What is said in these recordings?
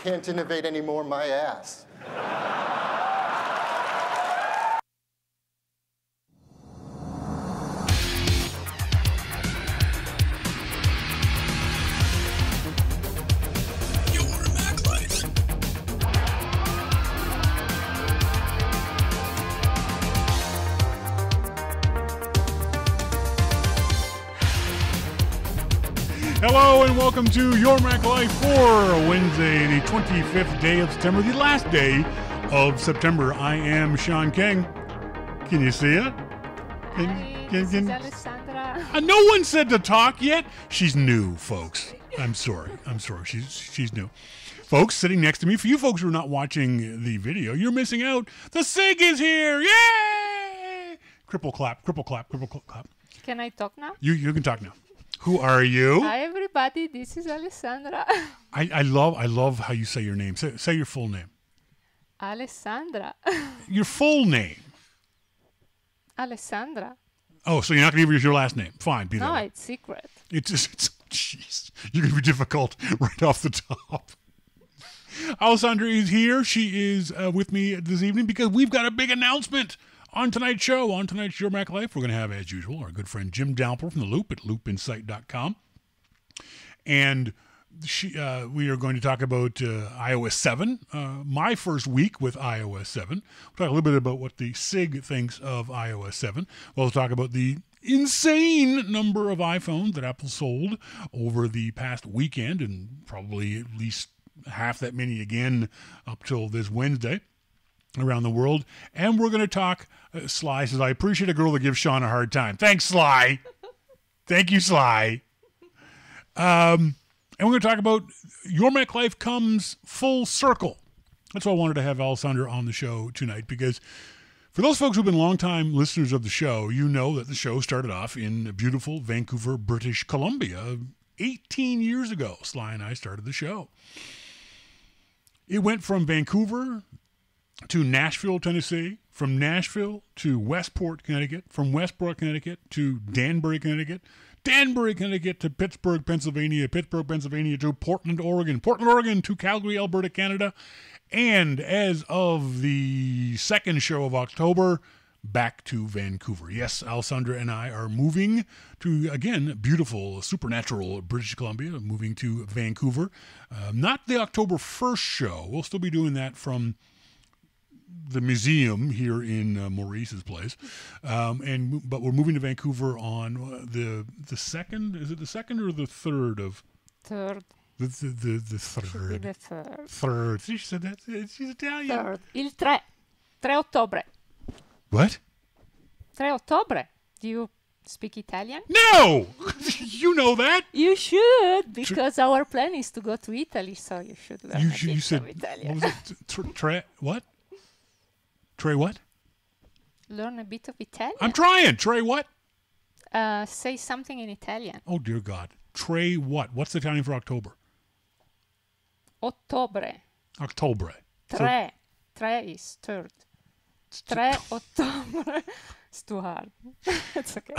can't innovate anymore, my ass. Hello and welcome to Your Mac Life for Wednesday, the 25th day of September, the last day of September. I am Shawn King. Can you see it? This is Alessandra. No one said to talk yet. She's new, folks. I'm sorry. She's new. Folks, sitting next to me, for you folks who are not watching the video, you're missing out. The SIG is here. Yay! Cripple clap, cripple clap, cripple clap. Can I talk now? You can talk now. Who are you? Hi everybody, this is Alessandra. I love how you say your name. Say your full name. Alessandra. Your full name. Alessandra. Oh, so you're not going to give us your last name. Fine, be that way. No, it's secret. It's jeez. You're going to be difficult right off the top. Alessandra is here. She is with me this evening because we've got a big announcement. On tonight's show, on tonight's Your Mac Life, we're going to have, as usual, our good friend Jim Dalper from The Loop at loopinsight.com. And we are going to talk about iOS 7, my first week with iOS 7. We'll talk a little bit about what the SIG thinks of iOS 7. We'll talk about the insane number of iPhones that Apple sold over the past weekend, and probably at least half that many again up till this Wednesday around the world. And we're going to talk, Sly says, I appreciate a girl that gives Shawn a hard time. Thanks, Sly. Thank you, Sly. And we're going to talk about Your Mac Life comes full circle. That's why I wanted to have Alessandra on the show tonight, because for those folks who've been longtime listeners of the show, you know that the show started off in beautiful Vancouver, British Columbia 18 years ago. Sly and I started the show. It went from Vancouver to Nashville, Tennessee, from Nashville to Westport, Connecticut, from Westport, Connecticut to Danbury, Connecticut, Danbury, Connecticut to Pittsburgh, Pennsylvania, Pittsburgh, Pennsylvania to Portland, Oregon, Portland, Oregon to Calgary, Alberta, Canada, and as of the second show of October, back to Vancouver. Yes, Alessandra and I are moving to, again, beautiful, supernatural British Columbia, moving to Vancouver. Not the October 1st show. We'll still be doing that from the museum here in Maurice's place, but we're moving to Vancouver on the second. Is it the second or the third of? Third. The third. Should be the third. Third. She said that. She's Italian. Third. Il 3. 3 ottobre. What? 3 ottobre. Do you speak Italian? No! You know that. You should, because our plan is to go to Italy, so you should learn You said, of Italian. what was it? What? Trey what? Learn a bit of Italian. I'm trying. Trey what? Say something in Italian. Oh, dear God. Trey what? What's the Italian for October? Ottobre. Octobre. Tre. Tre is third. 3 ottobre. It's too hard. It's okay.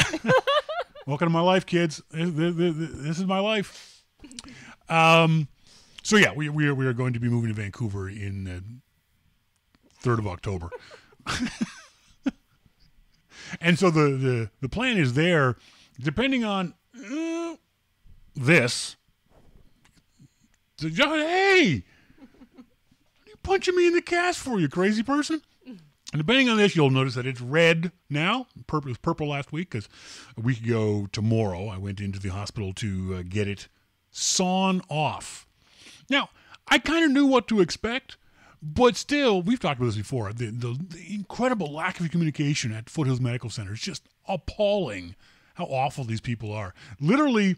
Welcome to my life, kids. This is my life. So yeah, we are going to be moving to Vancouver in 3rd of October. And so the plan is there, depending on this. So, hey! What are you punching me in the cast for, you crazy person? And depending on this, you'll notice that it's red now. It was purple last week, because a week ago tomorrow, I went into the hospital to get it sawn off. Now, I kind of knew what to expect, but still, we've talked about this before, the incredible lack of communication at Foothills Medical Center is just appalling how awful these people are. Literally,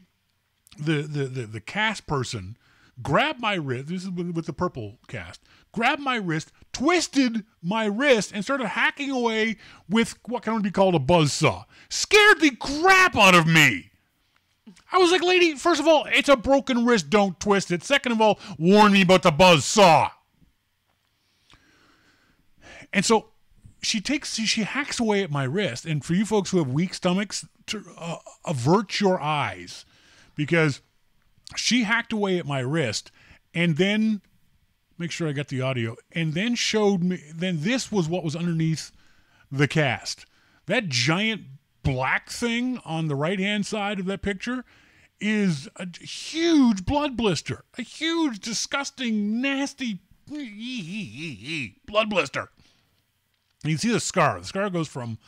the cast person grabbed my wrist, this is with the purple cast, grabbed my wrist, twisted my wrist, and started hacking away with what can only be called a buzzsaw. Scared the crap out of me. I was like, lady, first of all, it's a broken wrist, don't twist it. Second of all, warn me about the buzzsaw. And so she hacks away at my wrist. And for you folks who have weak stomachs, avert your eyes, because she hacked away at my wrist and then make sure I got the audio, and then showed me, then this was what was underneath the cast. That giant black thing on the right-hand side of that picture is a huge blood blister. A huge, disgusting, nasty blood blister. And you can see the scar. The scar goes from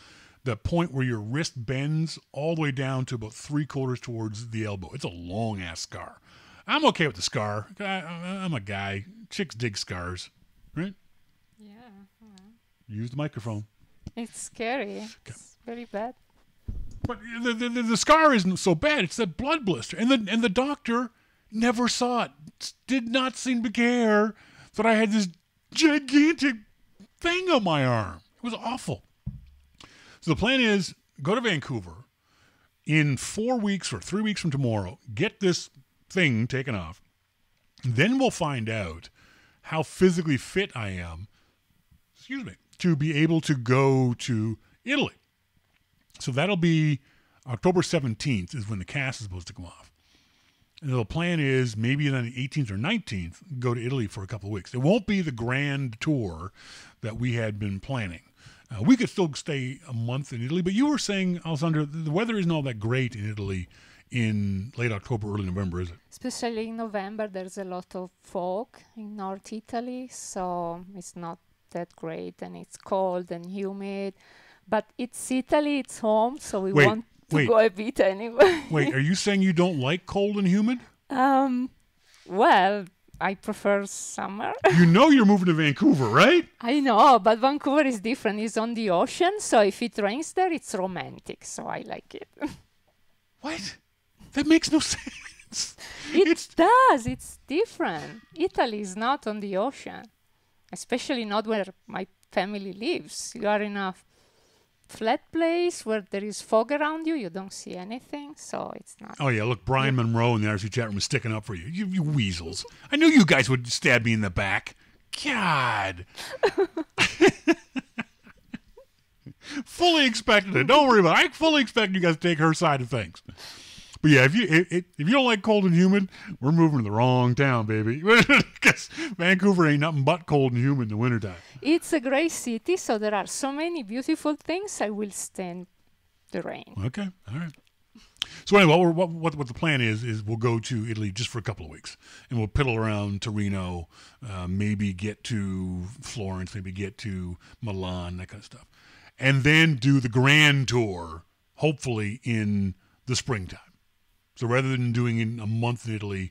the point where your wrist bends all the way down to about 3/4 towards the elbow. It's a long-ass scar. I'm okay with the scar. I'm a guy. Chicks dig scars, right? Yeah. Use the microphone. It's scary. It's very bad. But the scar isn't so bad. It's that blood blister. And the doctor never saw it. Did not seem to care that I had this gigantic thing on my arm. It was awful. So the plan is go to Vancouver in 4 weeks or 3 weeks from tomorrow, get this thing taken off. Then we'll find out how physically fit I am, to be able to go to Italy. So that'll be October 17th is when the cast is supposed to come off. And the plan is maybe on the 18th or 19th, go to Italy for a couple of weeks. It won't be the grand tour that we had been planning. We could still stay a month in Italy, but you were saying, Alessandra, the weather isn't all that great in Italy in late October, early November, is it? Especially in November, there's a lot of fog in North Italy, so it's not that great, and it's cold and humid. But it's Italy, it's home, so we want to go a bit anyway. Wait, are you saying you don't like cold and humid? Well, I prefer summer. You know you're moving to Vancouver, right? I know, but Vancouver is different. It's on the ocean, so if it rains there, it's romantic, so I like it. What? That makes no sense. It does. It's different. Italy is not on the ocean, especially not where my family lives. You are in a flat place where there is fog around you. You don't see anything, so it's not. Oh, yeah. Look, Brian Monroe in the RC chat room is sticking up for you. You weasels. I knew you guys would stab me in the back. God. Fully expected it. Don't worry about it. I fully expect you guys to take her side of things. But yeah, if you don't like cold and humid, we're moving to the wrong town, baby. Because Vancouver ain't nothing but cold and humid in the wintertime. It's a great city, so there are so many beautiful things. I will stand the rain. Okay, all right. So anyway, what the plan is we'll go to Italy just for a couple of weeks, and we'll piddle around Torino, maybe get to Florence, maybe get to Milan, that kind of stuff, and then do the grand tour, hopefully in the springtime. So rather than doing a month in Italy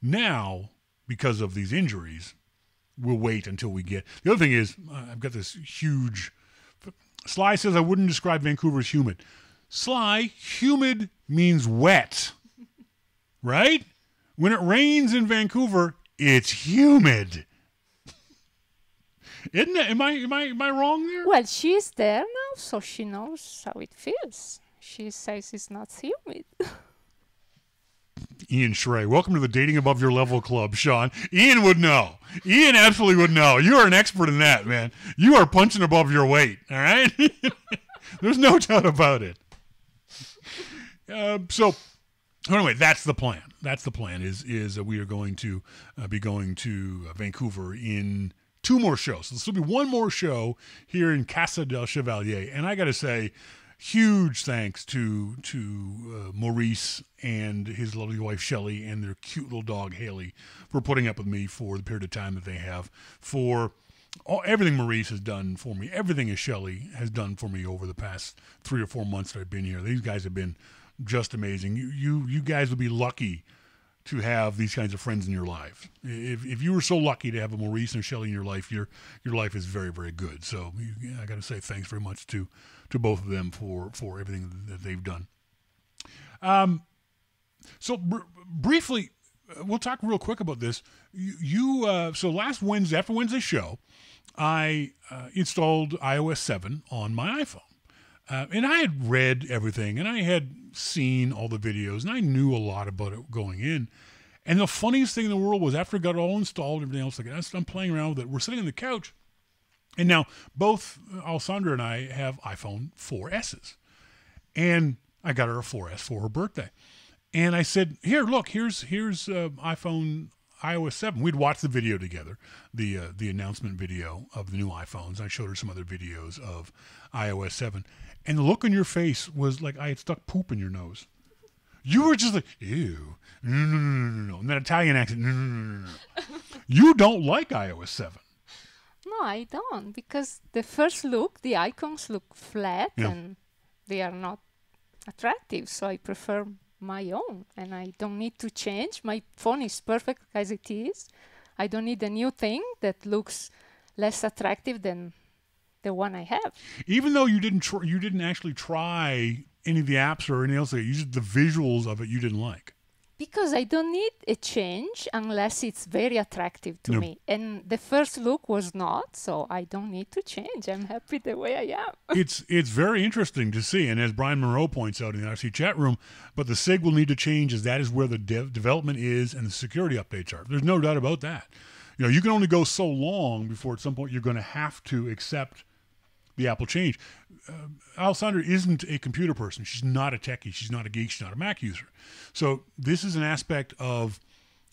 now, because of these injuries, we'll wait until we get. The other thing is, I've got this huge. Sly says I wouldn't describe Vancouver as humid. Sly, humid means wet, right? When it rains in Vancouver, it's humid. Isn't it? Am I wrong there? Well, she's there now, so she knows how it feels. She says it's not humid. Ian Schrey, welcome to the Dating Above Your Level Club, Shawn. Ian would know. Ian absolutely would know. You are an expert in that, man. You are punching above your weight, all right? There's no doubt about it. So anyway, that's the plan. That's the plan is we are going to be going to Vancouver in 2 more shows. So this will be 1 more show here in Casa del Chevalier. And I got to say, huge thanks to Maurice and his lovely wife Shelley and their cute little dog Haley for putting up with me for the period of time that they have, for everything Maurice has done for me, everything that Shelley has done for me over the past 3 or 4 months that I've been here. These guys have been just amazing. You guys would be lucky to have these kinds of friends in your life. If you were so lucky to have a Maurice and a Shelley in your life life is very, very good. So I got to say thanks very much to both of them for everything that they've done. So briefly, we'll talk real quick about this. So last Wednesday, after Wednesday's show, I installed iOS 7 on my iPhone. And I had read everything, and I had seen all the videos, and I knew a lot about it going in. And the funniest thing in the world was after I got it all installed and everything else, like I'm playing around with it. We're sitting on the couch, and now both Alessandra and I have iPhone 4S's. And I got her a 4S for her birthday. And I said, here's iPhone iOS 7. We'd watched the video together, the announcement video of the new iPhones. I showed her some other videos of iOS 7. And the look on your face was like I had stuck poop in your nose. You were just like, ew, no. And that Italian accent, no. You don't like iOS 7. No, I don't, because the first look, the icons look flat and they are not attractive, so I prefer my own, and I don't need to change. My phone is perfect as it is. I don't need a new thing that looks less attractive than the one I have. Even though you didn't actually try any of the apps or anything else, just the visuals of it you didn't like. Because I don't need a change unless it's very attractive to me. And the first look was not, so I don't need to change. I'm happy the way I am. It's very interesting to see. And as Brian Monroe points out in the RC chat room, but the SIG will need to change as that is where the development is and the security updates are. There's no doubt about that. You can only go so long before at some point you're going to have to accept the Apple change. Alessandra isn't a computer person. She's not a techie. She's not a geek. She's not a Mac user. So this is an aspect of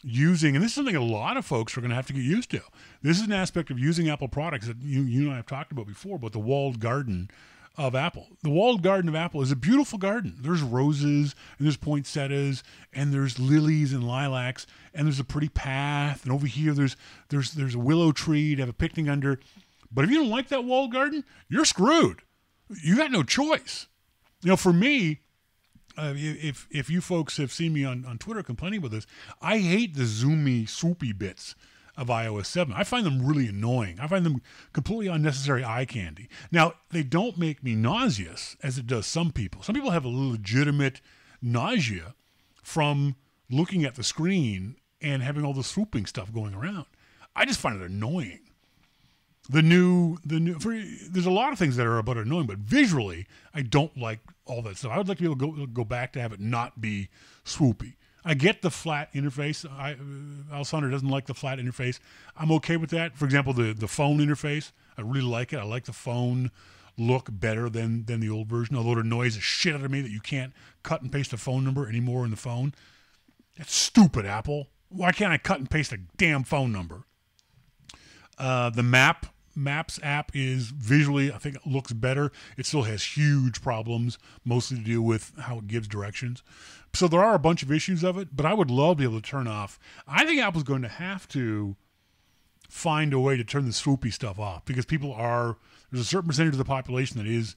using, and this is something a lot of folks are going to have to get used to. This is an aspect of using Apple products that you and I have talked about before, but the walled garden of Apple. The walled garden of Apple is a beautiful garden. There's roses, and there's poinsettias, and there's lilies and lilacs, and there's a pretty path, and over here there's a willow tree to have a picnic under. But if you don't like that walled garden, you're screwed. You got no choice. For me, if you folks have seen me on Twitter complaining about this, I hate the zoomy, swoopy bits of iOS 7. I find them really annoying. I find them completely unnecessary eye candy. Now, they don't make me nauseous, as it does some people. Some people have a legitimate nausea from looking at the screen and having all the swooping stuff going around. I just find it annoying. There's a lot of things that are about annoying, but visually, I don't like all that stuff. I would like to be able to go back to have it not be swoopy. I get the flat interface. Alessandra doesn't like the flat interface. I'm okay with that. For example, the phone interface, I really like it. I like the phone look better than the old version, although it annoys the shit out of me that you can't cut and paste a phone number anymore in the phone. That's stupid, Apple. Why can't I cut and paste a damn phone number? The Maps app is visually, I think it looks better. It still has huge problems, mostly to do with how it gives directions. So there are a bunch of issues of it, but I would love to be able to turn off. I think Apple's going to have to find a way to turn the swoopy stuff off, because there's a certain percentage of the population that is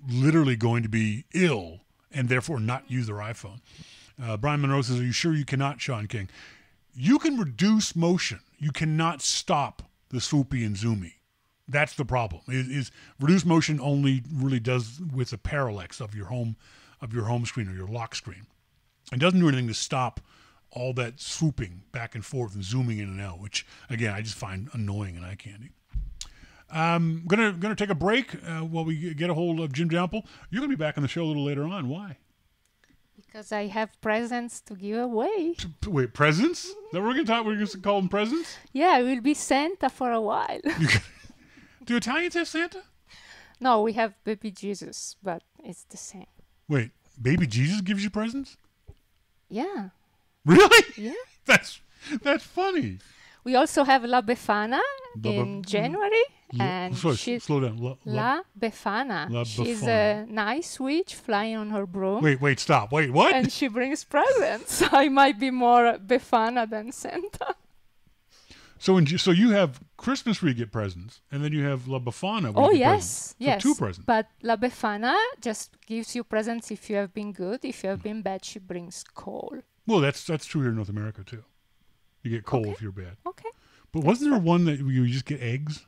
literally going to be ill and therefore not use their iPhone. Brian Monroe says, are you sure you cannot, Shawn King? You can reduce motion. You cannot stop the swoopy and zoomy. That's the problem. Is reduced motion only really does with the parallax of your home screen or your lock screen. It doesn't do anything to stop all that swooping back and forth and zooming in and out, which again I just find annoying and eye candy. I'm gonna take a break while we get a hold of Jim Jample. You're gonna be back on the show a little later on. Why? Because I have presents to give away. Wait, presents? That we're gonna call them presents? Yeah, I will be Santa for a while. Do Italians have Santa? No, we have baby Jesus, but it's the same. Wait, baby Jesus gives you presents? Yeah. Really? Yeah. That's funny. We also have La Befana in January. And slow down. La Befana. She's a nice witch flying on her broom. Wait, stop. Wait, what? And she brings presents. I might be more Befana than Santa. So you have Christmas where you get presents, and then you have La Befana where you get presents. Yes. So 2 presents. But La Befana just gives you presents if you have been good. If you have been bad, she brings coal. Well, that's true here in North America too. You get coal if you're bad. Okay. But wasn't there one that you just get eggs?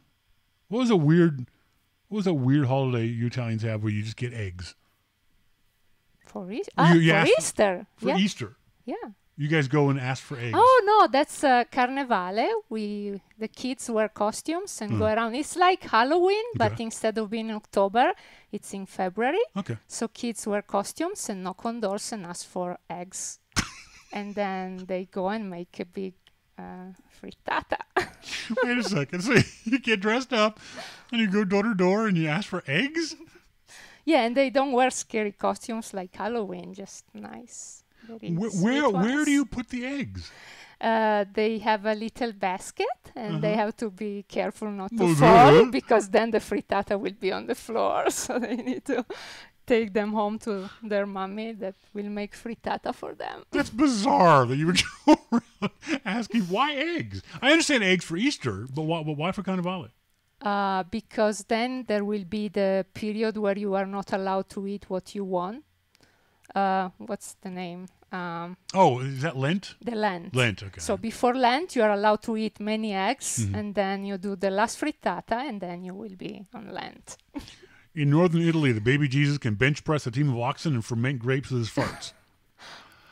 What was that weird holiday you Italians have where you just get eggs? For Easter. For Easter. Yeah. You guys go and ask for eggs. Oh no, that's Carnevale. The kids wear costumes and go around. It's like Halloween, but instead of being in October, it's in February. Okay. So kids wear costumes and knock on doors and ask for eggs, and then they go and make a big frittata. Wait a second. So you get dressed up and you go door to door and you ask for eggs? Yeah, and they don't wear scary costumes like Halloween. Just nice. very Where sweet where ones. do you put the eggs? They have a little basket, and they have to be careful not to Well, fall duh. because then the frittata will be on the floor. So they need to take them home to their mommy that will make frittata for them. That's bizarre that you would go around asking why eggs. I understand eggs for Easter, but why for Carnivale? Because then there will be the period where you are not allowed to eat what you want. What's the name? Oh, is that Lent? The Lent. Lent, okay. So before Lent, you are allowed to eat many eggs, and then you do the last frittata, and then you will be on Lent. In northern Italy, the baby Jesus can bench press a team of oxen and ferment grapes with his farts.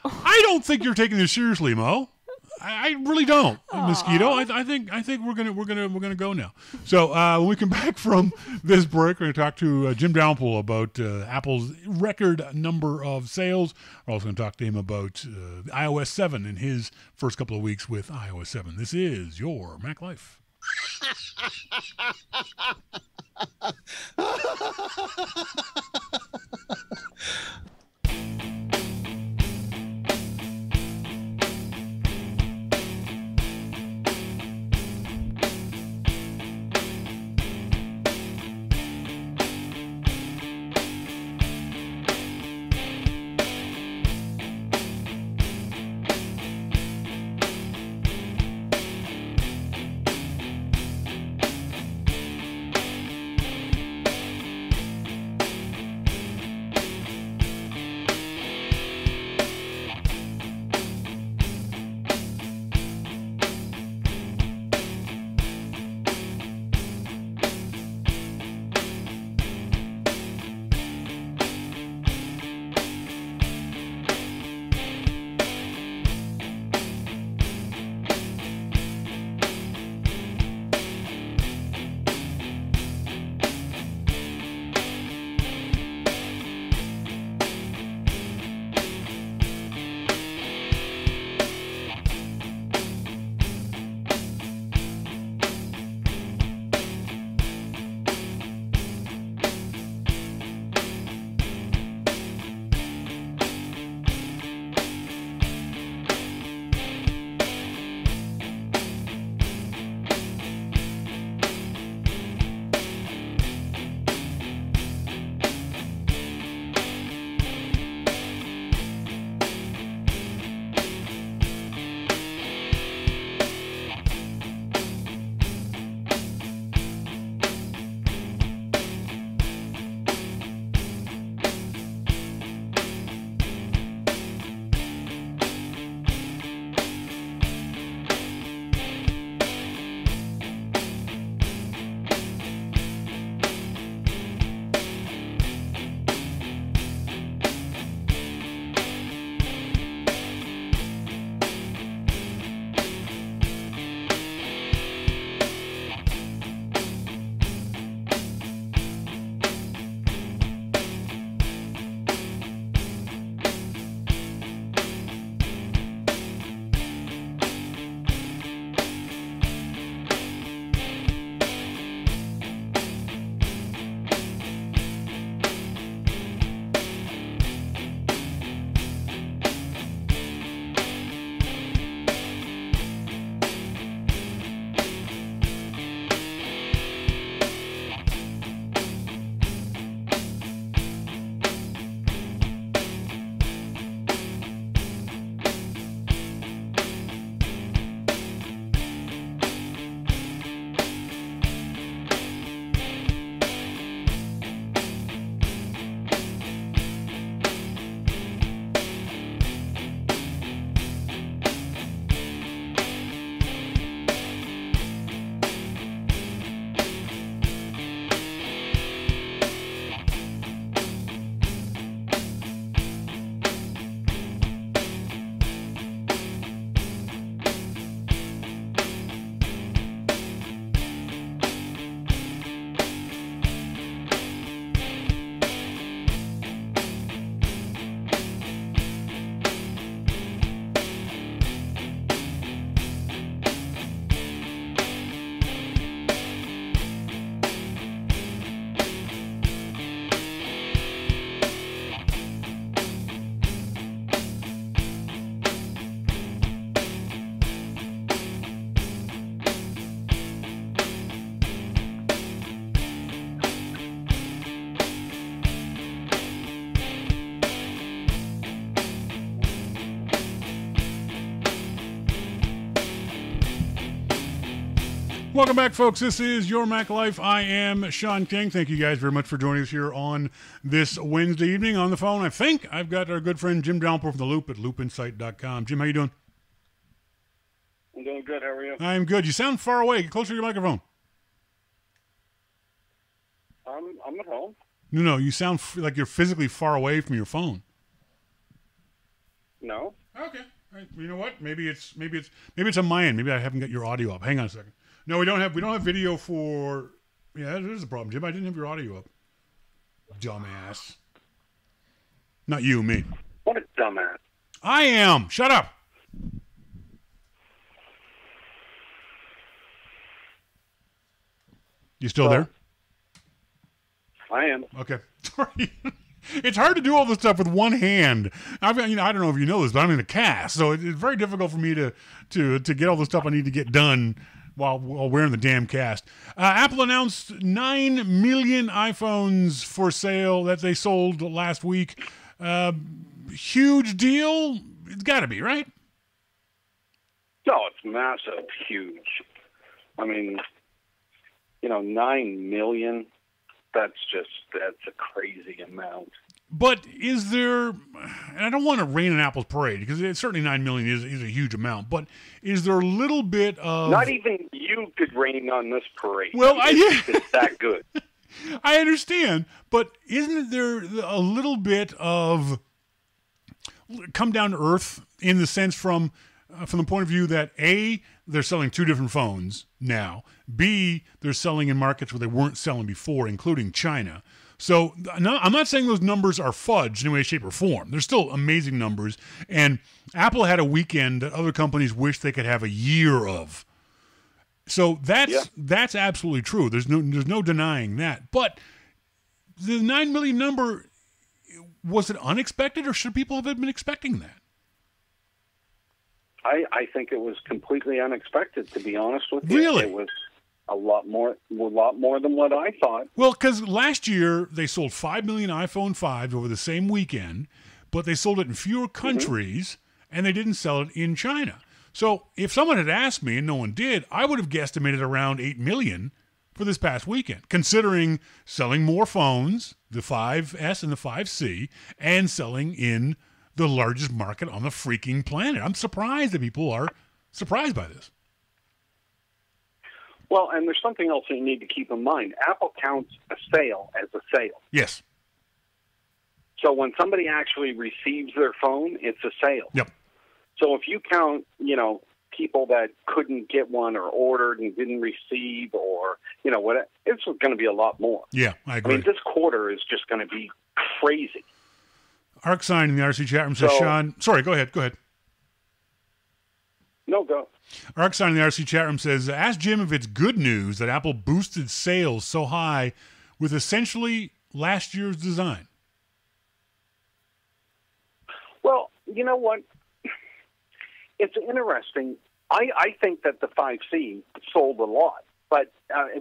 I don't think you're taking this seriously, Mo. I really don't, Mosquito. I think we're gonna go now. So when we come back from this break, we're gonna talk to Jim Downpool about Apple's record number of sales. We're also gonna talk to him about iOS 7 in his first couple of weeks with iOS 7. This is your Mac Life. Welcome back, folks. This is Your Mac Life. I am Shawn King. Thank you guys very much for joining us here on this Wednesday evening. On the phone, I think I've got our good friend Jim Downpour from The Loop at loopinsight.com. Jim, how you doing? I'm doing good. How are you? I'm good. You sound far away. Get closer to your microphone. I'm at home. No, you sound like you're physically far away from your phone. No. Okay. All right. You know what? Maybe it's on my end. Maybe I haven't got your audio up. Hang on a second. No, we don't have video for. Yeah, that is the problem, Jim. I didn't have your audio up. Dumbass. Not you, me. What a dumbass. I am. Shut up. You still there? I am. Okay. Sorry. It's hard to do all this stuff with one hand. I don't know if you know this, but I'm in a cast, so it's very difficult for me to get all the stuff I need to get done while wearing the damn cast. Apple announced 9 million iPhones for sale that they sold last week. Huge deal. It's got to be, right? No, it's massive, huge. I mean, 9 million. That's a crazy amount. But is there, and I don't want to rain on Apple's parade, because certainly 9 million is a huge amount, but is there a little bit of... Not even you could rain on this parade. Well, it's that good. I understand, but isn't there a little bit of come down to earth in the sense from the point of view that A, they're selling two different phones now, B, they're selling in markets where they weren't selling before, including China. So no, I'm not saying those numbers are fudged in any way, shape, or form. They're still amazing numbers, and Apple had a weekend that other companies wish they could have a year of. So that's absolutely true. There's no denying that. But the 9 million number, was it unexpected, or should people have been expecting that? I think it was completely unexpected, to be honest with you. Really? It was a lot more than what I thought. Well, because last year they sold 5 million iPhone 5s over the same weekend, but they sold it in fewer countries, and they didn't sell it in China. So if someone had asked me, and no one did, I would have guesstimated around 8 million for this past weekend, considering selling more phones, the 5S and the 5C, and selling in the largest market on the freaking planet. I'm surprised that people are surprised by this. Well, and there's something else you need to keep in mind. Apple counts a sale as a sale. Yes. So when somebody actually receives their phone, it's a sale. Yep. So if you count, people that couldn't get one or ordered and didn't receive, or, what, it's going to be a lot more. Yeah, I agree. I mean, this quarter is just going to be crazy. ArcSign in the RC chat room says, Shawn... Sorry, go ahead. No, go. ArcSign in the RC chat room says, ask Jim if it's good news that Apple boosted sales so high with essentially last year's design. Well, you know what? It's interesting. I think that the 5C sold a lot, but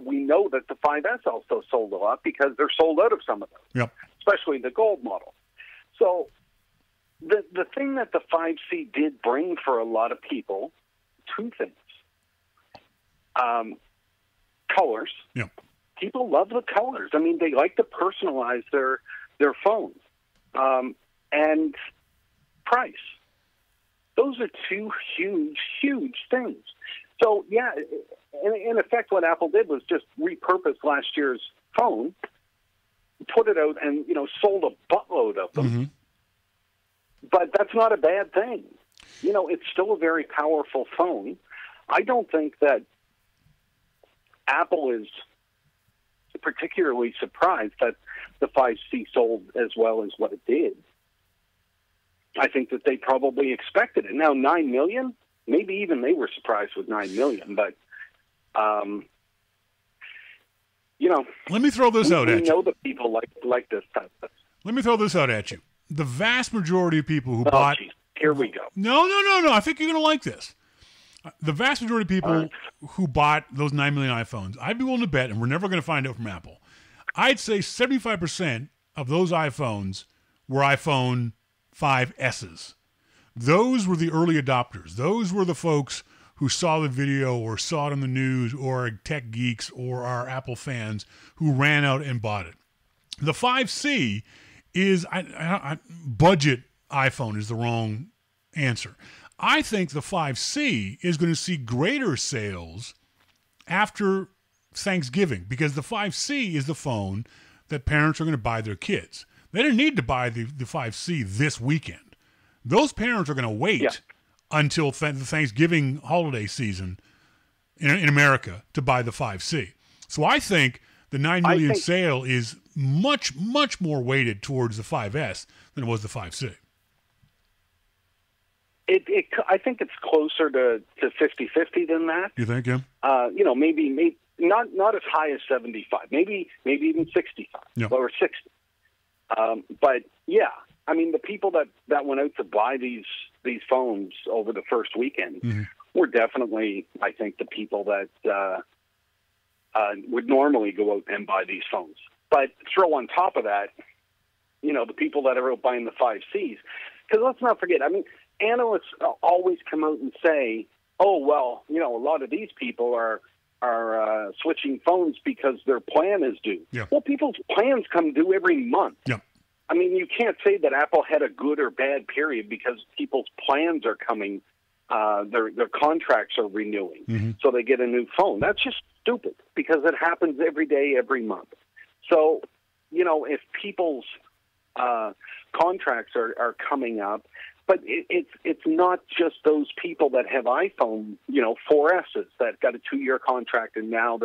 we know that the 5S also sold a lot because they're sold out of some of them, especially the gold model. So the thing that the 5C did bring for a lot of people, two things. Colors. Yeah. People love the colors. I mean, they like to personalize their phones. And price. Those are two huge, huge things. So, yeah, in effect, what Apple did was just repurpose last year's phone, put it out, and, sold a buttload of them. Mm-hmm. But that's not a bad thing. It's still a very powerful phone. I don't think that Apple is particularly surprised that the 5C sold as well as what it did. I think that they probably expected it. Now, 9 million, maybe even they were surprised with 9 million, but, let me throw this out at you. We know that people like this type of stuff. Let me throw this out at you. The vast majority of people who bought... Geez. Here we go. No. I think you're going to like this. The vast majority of people who bought those 9 million iPhones, I'd be willing to bet, and we're never going to find out from Apple, I'd say 75% of those iPhones were iPhone 5S's. Those were the early adopters. Those were the folks who saw the video or saw it on the news or are tech geeks or are Apple fans who ran out and bought it. The 5C is budget iPhone is the wrong answer. I think the 5C is going to see greater sales after Thanksgiving because the 5C is the phone that parents are going to buy their kids. They don't need to buy the 5C this weekend. Those parents are going to wait until the Thanksgiving holiday season in America to buy the 5C. So I think the 9 million sale is much, much more weighted towards the 5S than it was the 5C. I think it's closer to 50-50 than that. You think, yeah? Maybe not as high as 75, maybe even 65 or 60. But yeah, I mean, the people that went out to buy these phones over the first weekend were definitely, I think, the people that would normally go out and buy these phones. But throw on top of that, the people that are out buying the 5Cs, because let's not forget, I mean, analysts always come out and say, oh, well, a lot of these people are switching phones because their plan is due. Yeah. Well, people's plans come due every month. Yeah. I mean, you can't say that Apple had a good or bad period because people's plans are coming, their contracts are renewing, so they get a new phone. That's just stupid because it happens every day, every month. So, if people's contracts are coming up, but it's not just those people that have iPhone, 4Ss that got a 2-year contract and now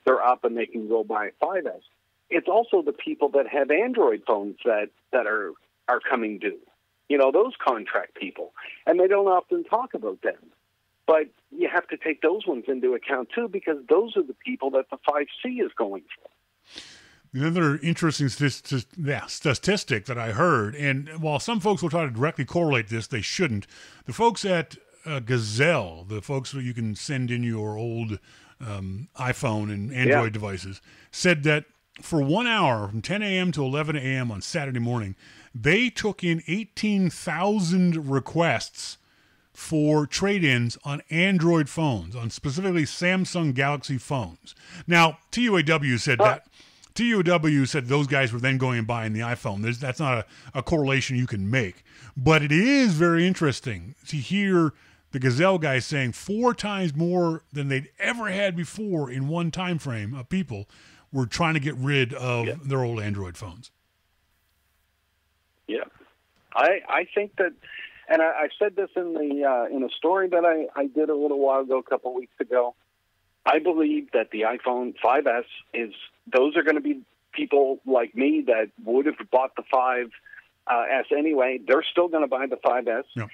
they're up and they can go buy a 5S. It's also the people that have Android phones that are coming due. Those contract people, and they don't often talk about them. But you have to take those ones into account too, because those are the people that the 5C is going for. Another interesting statistic that I heard, and while some folks will try to directly correlate this, they shouldn't. The folks at Gazelle, the folks that you can send in your old iPhone and Android devices, said that for 1 hour from 10 a.m. to 11 a.m. on Saturday morning, they took in 18,000 requests for trade-ins on Android phones, on specifically Samsung Galaxy phones. Now, TUAW said that. TUAW said those guys were then going and buying the iPhone. That's not a correlation you can make. But it is very interesting to hear the Gazelle guys saying 4 times more than they'd ever had before in one time frame of people were trying to get rid of their old Android phones. Yeah. I think that, and I said this in a story that I did a little while ago, a couple weeks ago. I believe that the iPhone 5S those are going to be people like me that would have bought the 5S anyway. They're still going to buy the 5S. Yeah.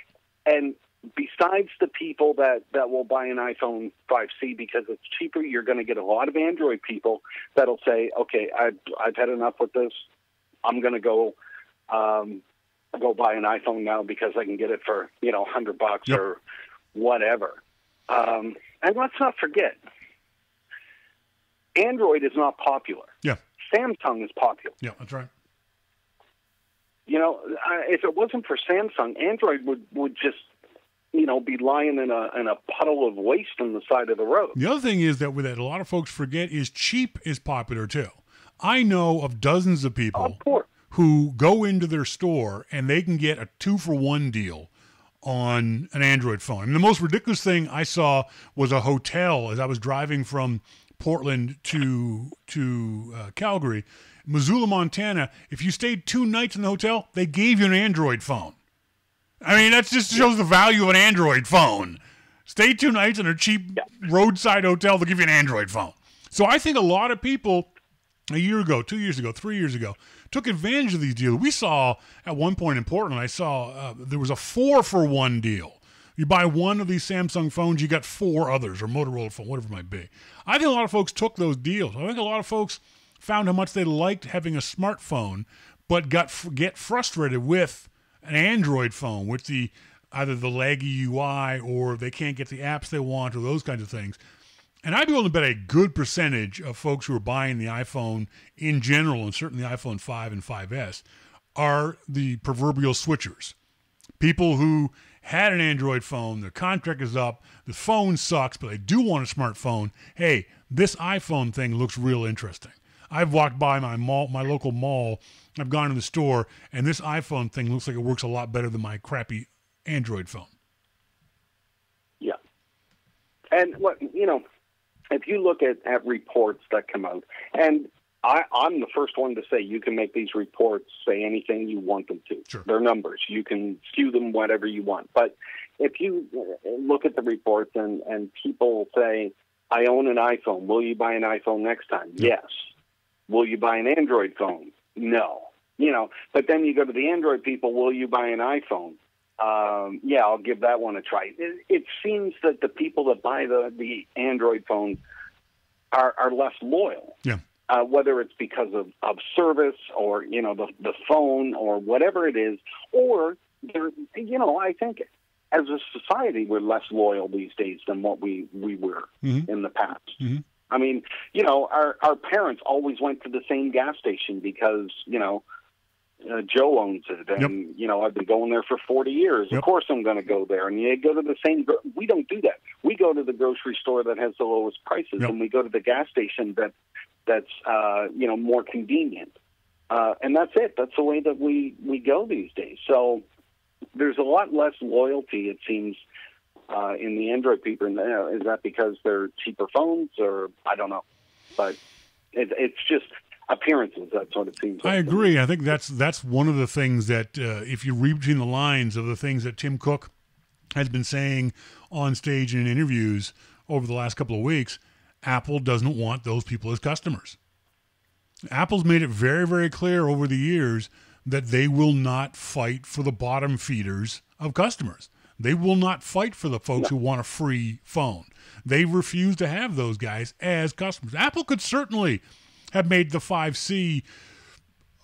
And besides the people that will buy an iPhone 5C because it's cheaper, you're going to get a lot of Android people that'll say, okay, I've had enough with this. I'm going to go buy an iPhone now because I can get it for, $100 or whatever. And let's not forget, Android is not popular. Yeah. Samsung is popular. Yeah, that's right. If it wasn't for Samsung, Android would just, be lying in a puddle of waste on the side of the road. The other thing is that a lot of folks forget is cheap is popular too. I know of dozens of people who go into their store and they can get a 2-for-1 deal on an Android phone. I mean, the most ridiculous thing I saw was a hotel as I was driving from Portland to Calgary, Missoula, Montana. If you stayed 2 nights in the hotel, they gave you an Android phone. I mean, that just shows the value of an Android phone. Stay 2 nights in a cheap roadside hotel, they'll give you an Android phone. So I think a lot of people a year ago, 2 years ago, 3 years ago, took advantage of these deals. We saw at one point in Portland, I saw there was a 4-for-1 deal. You buy one of these Samsung phones, you got 4 others, or Motorola phone, whatever it might be. I think a lot of folks took those deals. I think a lot of folks found how much they liked having a smartphone, but get frustrated with an Android phone, with either the laggy UI or they can't get the apps they want or those kinds of things. And I'd be willing to bet a good percentage of folks who are buying the iPhone in general, and certainly the iPhone 5 and 5S, are the proverbial switchers. People who had an Android phone, their contract is up, the phone sucks, but they do want a smartphone. Hey, this iPhone thing looks real interesting. I've walked by my local mall, I've gone to the store, and this iPhone thing looks like it works a lot better than my crappy Android phone. Yeah. And what, if you look at reports that come out, and I'm the first one to say you can make these reports say anything you want them to. Sure. They're numbers. You can skew them whatever you want. But if you look at the reports and people say, I own an iPhone, will you buy an iPhone next time? Yep. Yes. Will you buy an Android phone? No. But then you go to the Android people, will you buy an iPhone? Yeah, I'll give that one a try. It seems that the people that buy the Android phone are less loyal. Yeah. Whether it's because of service or, the phone or whatever it is, or, I think as a society we're less loyal these days than what we were in the past. Mm-hmm. I mean, our parents always went to the same gas station because, Joe owns it, and I've been going there for 40 years. Yep. Of course, I'm going to go there, and you go to the same. We don't do that. We go to the grocery store that has the lowest prices, Yep. and we go to the gas station that's more convenient, and that's it. That's the way that we go these days. So there's a lot less loyalty, it seems, in the Android people. Is that because they're cheaper phones, or I don't know, but it's just appearances. That's what it seems like. I agree. I think that's one of the things that if you read between the lines of the things that Tim Cook has been saying on stage and in interviews over the last couple of weeks, Apple doesn't want those people as customers. Apple's made it very, very clear over the years that they will not fight for the bottom feeders of customers. They will not fight for the folks who want a free phone. They refuse to have those guys as customers. Apple could certainly have made the 5C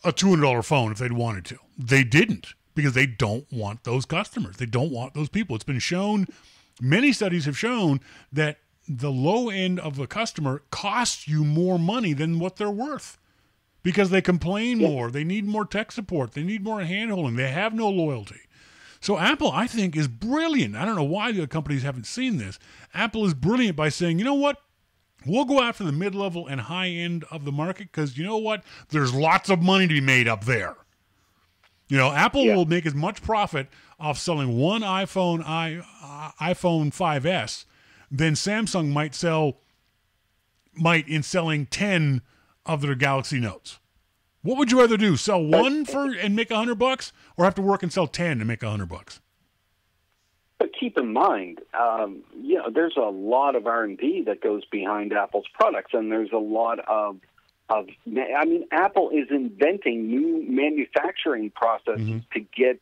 a $200 phone if they'd wanted to. They didn't, because they don't want those customers. They don't want those people. It's been shown, many studies have shown that the low end of the customer costs you more money than what they're worth because they complain more. They need more tech support. They need more hand-holding. They have no loyalty. So Apple, I think, is brilliant. I don't know why the other companies haven't seen this. Apple is brilliant by saying, you know what? We'll go after the mid-level and high end of the market because you know what? There's lots of money to be made up there. Apple will make as much profit off selling one iPhone 5S than Samsung might in selling 10 of their Galaxy Notes. What would you rather do? Sell one and make $100, or have to work and sell 10 and make $100? But keep in mind, there's a lot of R&D that goes behind Apple's products, and there's a lot of Apple is inventing new manufacturing processes to get,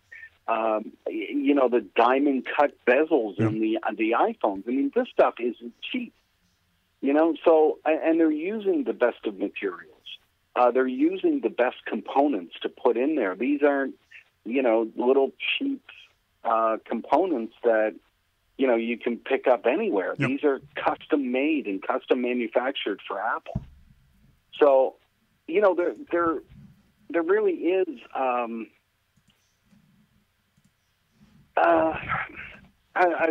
the diamond cut bezels in the iPhones. I mean, this stuff isn't cheap, So, and they're using the best of materials. They're using the best components to put in there. These aren't, little cheap components that you can pick up anywhere. Yep. These are custom made and custom manufactured for Apple. So there really is I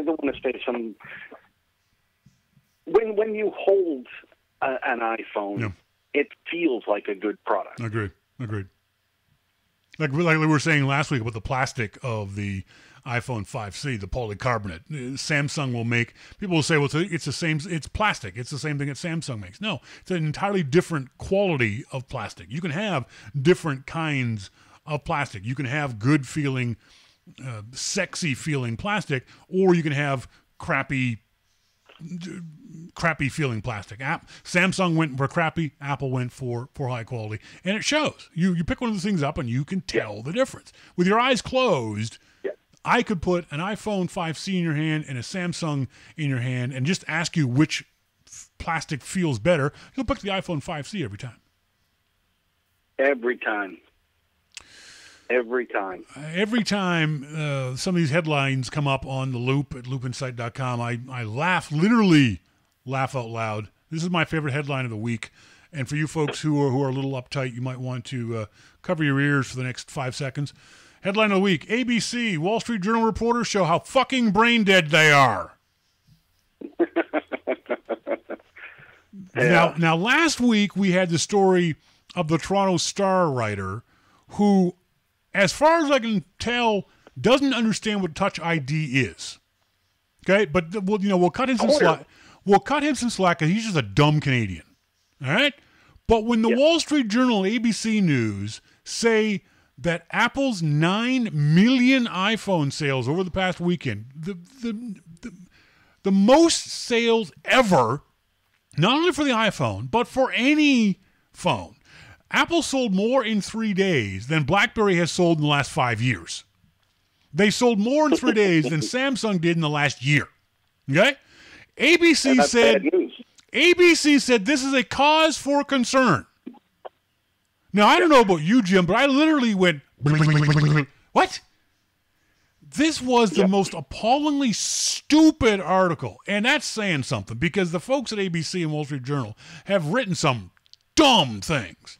don't want to say some when you hold an iPhone, it feels like a good product. Agreed. Like we were saying last week about the plastic of the iPhone 5C, the polycarbonate. Samsung will make, people will say, well, it's the same, it's plastic. It's the same thing that Samsung makes. No, it's an entirely different quality of plastic. You can have different kinds of plastic. You can have good feeling, sexy feeling plastic, or you can have crappy feeling plastic. Samsung went for crappy, Apple went for high quality, and it shows. You pick one of those things up and you can tell the difference. With your eyes closed, I could put an iPhone 5C in your hand and a Samsung in your hand and just ask you which plastic feels better. You'll pick the iPhone 5C every time. Every time. Every time some of these headlines come up on the Loop at loopinsight.com, I literally laugh out loud. This is my favorite headline of the week. And for you folks who are a little uptight, you might want to cover your ears for the next 5 seconds. Headline of the week, ABC, Wall Street Journal reporters show how fucking brain dead they are. Now, last week we had the story of the Toronto Star writer who, as far as I can tell, doesn't understand what Touch ID is. Okay, but we'll cut him some slack. We'll cut him some slack because he's just a dumb Canadian. All right, but when the Wall Street Journal and ABC News say that Apple's 9 million iPhone sales over the past weekend, the most sales ever, not only for the iPhone, but for any phone. Apple sold more in 3 days than BlackBerry has sold in the last 5 years. They sold more in 3 days than Samsung did in the last year. Okay? ABC said this is a cause for concern. Now, I don't know about you, Jim, but I literally went, what? This was the most appallingly stupid article, and that's saying something because the folks at ABC and Wall Street Journal have written some dumb things.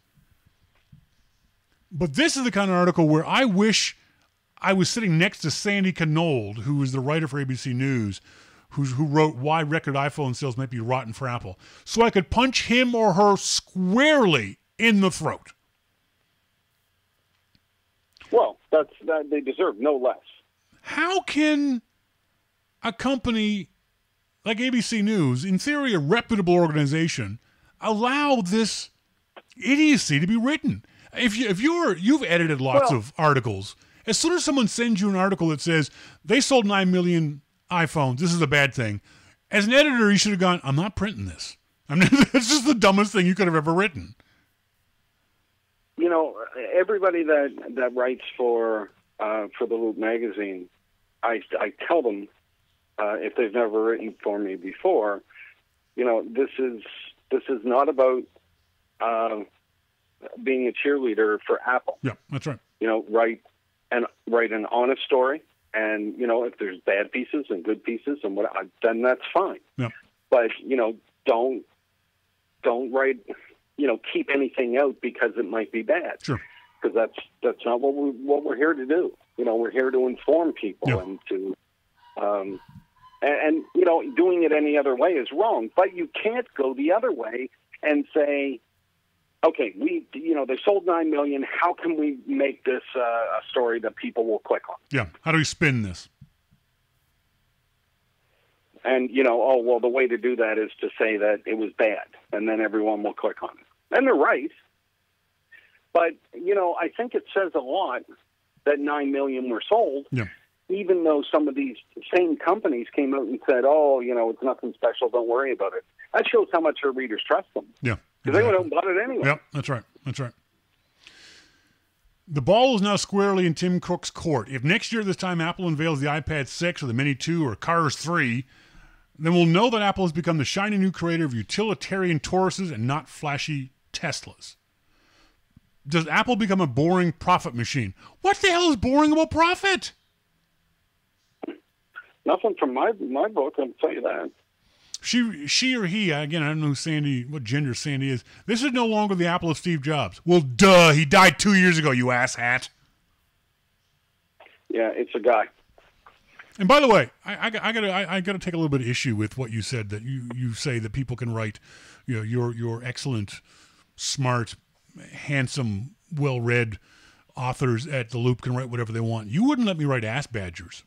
But this is the kind of article where I wish I was sitting next to Sandy Knold, who is the writer for ABC News, who wrote Why Record iPhone Sales Might Be Rotten for Apple, so I could punch him or her squarely in the throat. Well, they deserve no less. How can a company like ABC News, in theory a reputable organization, allow this idiocy to be written? If you've edited lots of articles, as soon as someone sends you an article that says they sold 9 million iPhones, this is a bad thing, as an editor you should have gone, I'm not printing this. It's just the dumbest thing you could have ever written. You know, everybody that writes for the Loop magazine, I tell them if they've never written for me before, you know, this is not about being a cheerleader for Apple. Yeah, that's right. You know, write an honest story, and you know, if there's bad pieces and good pieces, and then that's fine. Yeah. But you know, don't write. You know, keep anything out because it might be bad. Sure. Because that's not what we're here to do. You know, we're here to inform people and to, and you know, doing it any other way is wrong. But you can't go the other way and say, okay, they sold 9 million. How can we make this a story that people will click on? Yeah. How do we spin this? And, you know, the way to do that is to say that it was bad, and then everyone will click on it. And they're right. But, you know, I think it says a lot that 9 million were sold, even though some of these same companies came out and said, oh, you know, it's nothing special, don't worry about it. That shows how much our readers trust them. Yeah. Because they went out and bought it anyway. Yep, that's right. That's right. The ball is now squarely in Tim Cook's court. If next year this time Apple unveils the iPad 6 or the Mini 2 or Cars 3, then we'll know that Apple has become the shiny new creator of utilitarian Tauruses and not flashy Teslas. Does Apple become a boring profit machine? What the hell is boring about profit? Nothing from my book, I'll tell you that. She or he, again, I don't know what gender Sandy is. This is no longer the Apple of Steve Jobs. Well, duh, he died 2 years ago, you asshat. Yeah, it's a guy. And by the way, I gotta take a little bit of issue with what you said, that you say that people can write, you know, your excellent, smart, handsome, well-read authors at the Loop can write whatever they want. You wouldn't let me write ass badgers.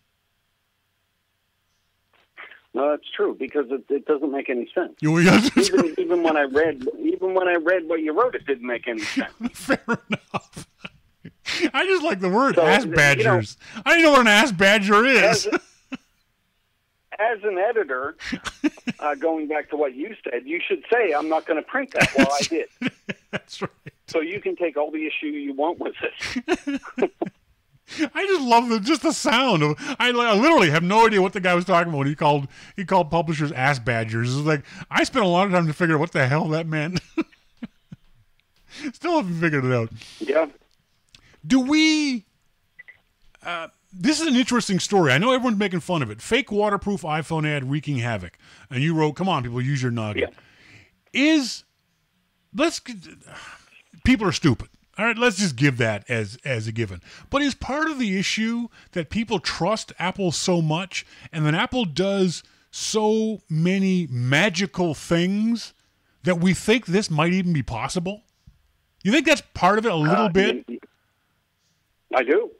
No, that's true, because it doesn't make any sense. Even when I read what you wrote, it didn't make any sense. Fair enough. I just like the word ass badgers. You know, I don't know what an ass badger is. As an editor, going back to what you said, you should say, I'm not going to print that. Well, I did. That's right. So you can take all the issue you want with it. I just love the sound of. I literally have no idea what the guy was talking about when he called publishers ass badgers. It's like I spent a lot of time to figure out what the hell that meant. Still haven't figured it out. Yeah. Do we? This is an interesting story. I know everyone's making fun of it. Fake waterproof iPhone ad wreaking havoc, and you wrote, "Come on, people, use your noggin." Yeah. People are stupid. All right, let's just give that as a given. But is part of the issue that people trust Apple so much, and then Apple does so many magical things that we think this might even be possible? You think that's part of it a little bit? I do.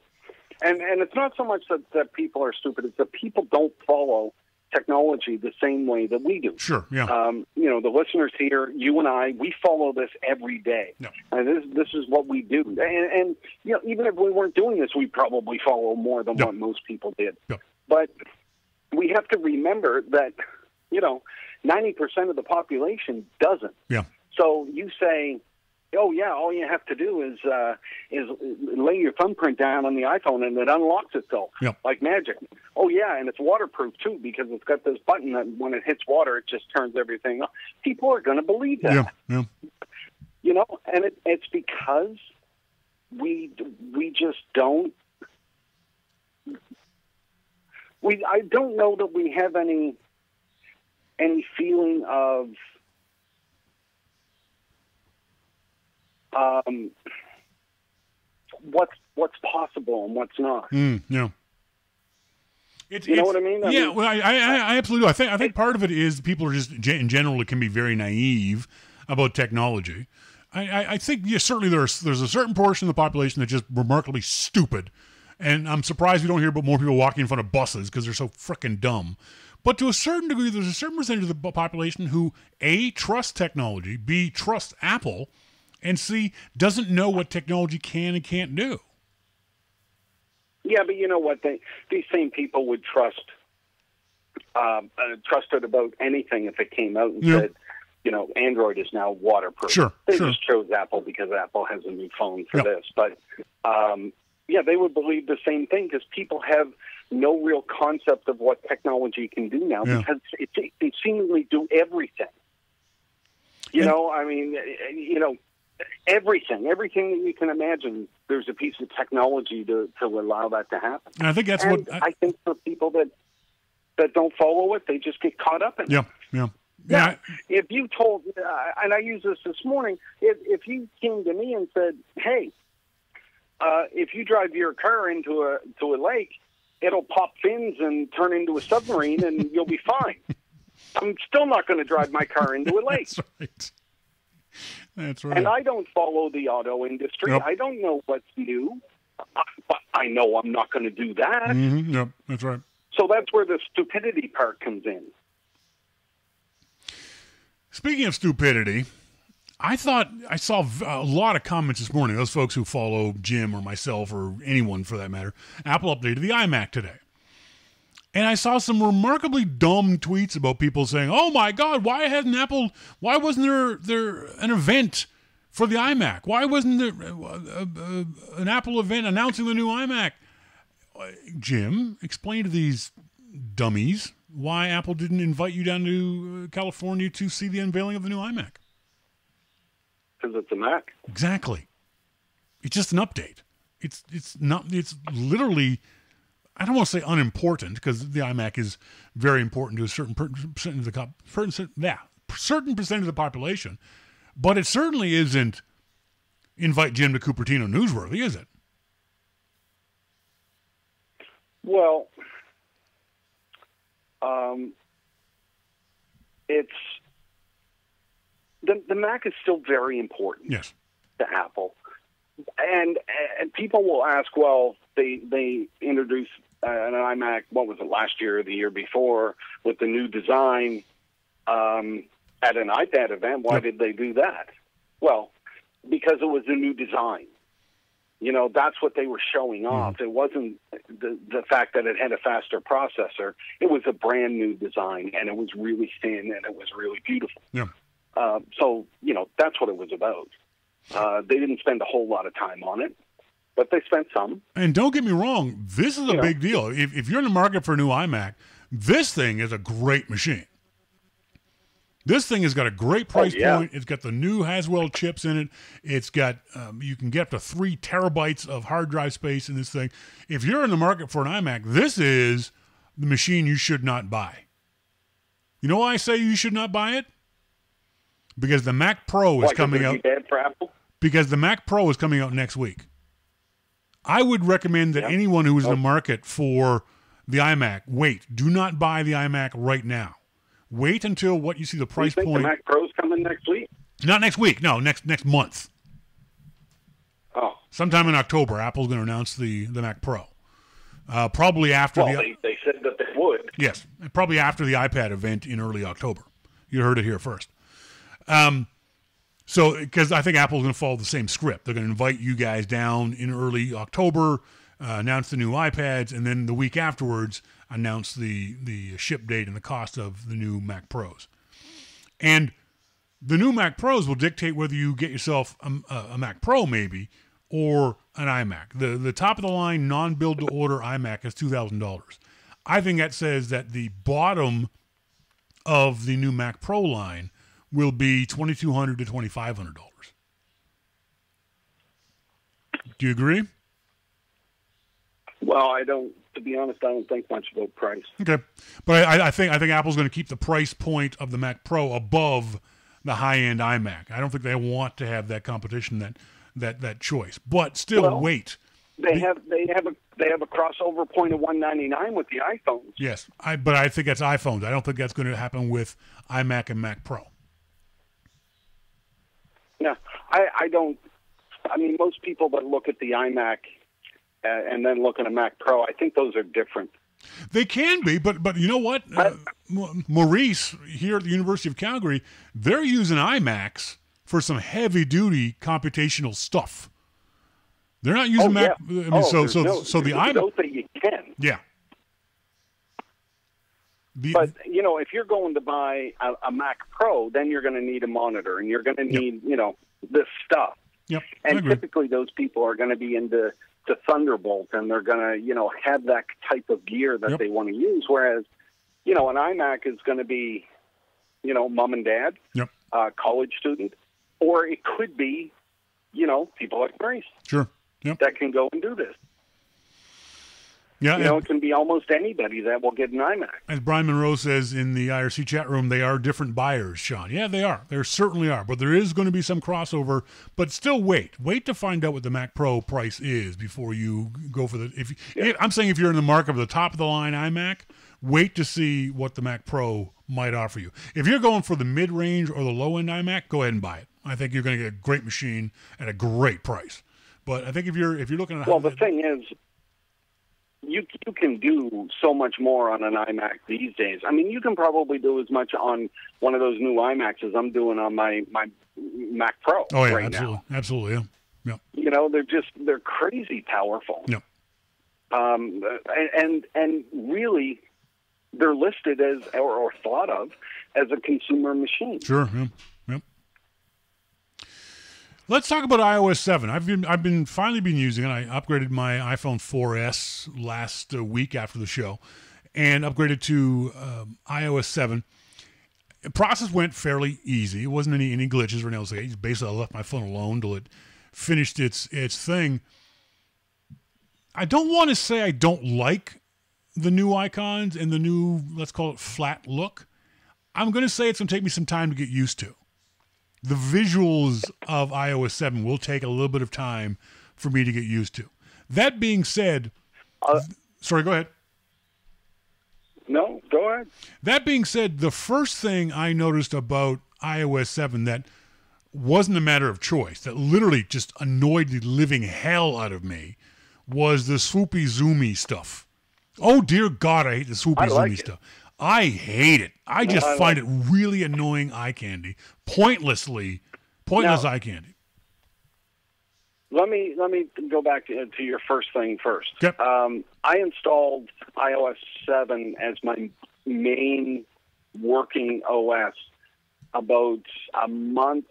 And it's not so much that people are stupid, it's that people don't follow technology the same way that we do. Sure, yeah. The listeners here, you and I, we follow this every day. No. And this is what we do. And even if we weren't doing this, we probably follow more than what most people did. No. But we have to remember that, 90% of the population doesn't. Yeah. So you say, oh yeah, all you have to do is lay your thumbprint down on the iPhone and it unlocks itself like magic. Oh yeah, and it's waterproof too because it's got this button that when it hits water, it just turns everything off. People are going to believe that. Yeah. And it's because we just don't. I don't know that we have any feeling of what's possible and what's not. Yeah. You know what I mean? Well, I absolutely do. I think part of it is people are just, in general, it can be very naive about technology. I think certainly there's a certain portion of the population that's just remarkably stupid, and I'm surprised we don't hear about more people walking in front of buses because they're so frickin' dumb. But to a certain degree, there's a certain percentage of the population who A, trusts technology, B, trusts Apple, and C, doesn't know what technology can and can't do. Yeah, but you know what? These same people would trust it about anything if it came out and said, Android is now waterproof. Sure, they just chose Apple because Apple has a new phone for this. But, they would believe the same thing because people have no real concept of what technology can do now because it seemingly do everything. Everything that you can imagine, there's a piece of technology to allow that to happen. And I think that's I think for people that don't follow it, they just get caught up in it. Yeah. If you told, and I used this morning, if you came to me and said, hey, if you drive your car into a lake, it'll pop fins and turn into a submarine and you'll be fine. I'm still not going to drive my car into a lake. That's right. And I don't follow the auto industry. I don't know what's new. But I know I'm not going to do that. Mm-hmm. Yep, that's right. So that's where the stupidity part comes in. Speaking of stupidity, I saw a lot of comments this morning. Those folks who follow Jim or myself or anyone for that matter, Apple updated the iMac today. And I saw some remarkably dumb tweets about people saying, oh my God, why wasn't there an event for the iMac? Why wasn't there an Apple event announcing the new iMac? Jim, explain to these dummies why Apple didn't invite you down to California to see the unveiling of the new iMac. Because it's a Mac. Exactly. It's just an update. It's literally, I don't want to say unimportant because the iMac is very important to a certain percent of certain percent of the population, but it certainly isn't invite Jim to Cupertino newsworthy, is it? Well, it's the Mac is still very important. Yes. To Apple, and people will ask, well, they introduced an iMac. What was it, last year or the year before with the new design at an iPad event? Why did they do that? Well, because it was a new design. That's what they were showing off. It wasn't the fact that it had a faster processor. It was a brand new design, and it was really thin, and it was really beautiful. Yeah. So, that's what it was about. They didn't spend a whole lot of time on it, but they spent some. And don't get me wrong, this is a big deal. If you're in the market for a new iMac, this thing is a great machine. This thing has got a great price point. It's got the new Haswell chips in it. It's got, you can get up to 3 terabytes of hard drive space in this thing. If you're in the market for an iMac, this is the machine you should not buy. You know why I say you should not buy it? Because the Mac Pro is coming out. Bad for Apple? because the Mac Pro is coming out next week. I would recommend that anyone who is in the market for the iMac, wait. Do not buy the iMac right now. Wait until what you see the price point. The Mac Pro's coming next week? Not next week. No, next month. Oh. Sometime in October, Apple's going to announce the Mac Pro. Probably after they said that they would. Yes, probably after the iPad event in early October. You heard it here first. So, because I think Apple's going to follow the same script. They're going to invite you guys down in early October, announce the new iPads, and then the week afterwards announce the ship date and the cost of the new Mac Pros. And the new Mac Pros will dictate whether you get yourself a Mac Pro maybe or an iMac. The top-of-the-line non-build-to-order iMac is $2,000. I think that says that the bottom of the new Mac Pro line will be $2,200 to $2,500. Do you agree? Well, to be honest, I don't think much about price. Okay. But I think Apple's going to keep the price point of the Mac Pro above the high-end iMac. I don't think they want to have that competition, that choice. But still, wait. They have a crossover point of $199 with the iPhones. Yes, but I think that's iPhones. I don't think that's going to happen with iMac and Mac Pro. Yeah, I don't. I mean, most people that look at the iMac and then look at a Mac Pro, I think those are different. They can be, but you know what? Maurice here at the University of Calgary, they're using iMacs for some heavy-duty computational stuff. They're not using Mac. Yeah. I mean, so the iMac. Don't think you can. Yeah. But if you're going to buy a Mac Pro, then you're going to need a monitor, and you're going to need this stuff. Yep. And typically, those people are going to be into Thunderbolt, and they're going to have that type of gear that they want to use. Whereas, an iMac is going to be, mom and dad, college student, or it could be, people like Maurice. Sure. Yep. That can go and do this. Yeah, it can be almost anybody that will get an iMac. As Brian Monroe says in the IRC chat room, they are different buyers, Shawn. Yeah, they are. There certainly are. But there is going to be some crossover. But still, wait to find out what the Mac Pro price is before you go for the. I'm saying if you're in the market for the top of the line iMac, wait to see what the Mac Pro might offer you. If you're going for the mid range or the low end iMac, go ahead and buy it. I think you're going to get a great machine at a great price. But I think if you're looking at the thing is, you can do so much more on an iMac these days. I mean, you can probably do as much on one of those new iMacs as I'm doing on my Mac Pro. Oh yeah, right now. Absolutely, yeah. They're crazy powerful. Yeah. And really, they're listed as or thought of as a consumer machine. Sure. Yeah. Let's talk about iOS 7. I've finally been using it. I upgraded my iPhone 4S last week after the show, and upgraded to iOS 7. The process went fairly easy. It wasn't any glitches or anything else. Basically, I left my phone alone till it finished its thing. I don't want to say I don't like the new icons and the new, let's call it, flat look. I'm going to say it's going to take me some time to get used to. The visuals of iOS 7 will take a little bit of time for me to get used to. That being said, sorry, go ahead. No, go ahead. That being said, the first thing I noticed about iOS 7 that wasn't a matter of choice, that literally just annoyed the living hell out of me, was the swoopy zoomy stuff. Oh, dear God, I hate the swoopy zoomy stuff. I hate it. I just find it really annoying eye candy. Pointless eye candy. Let me go back to your first thing first. Yep. I installed iOS 7 as my main working OS about a month,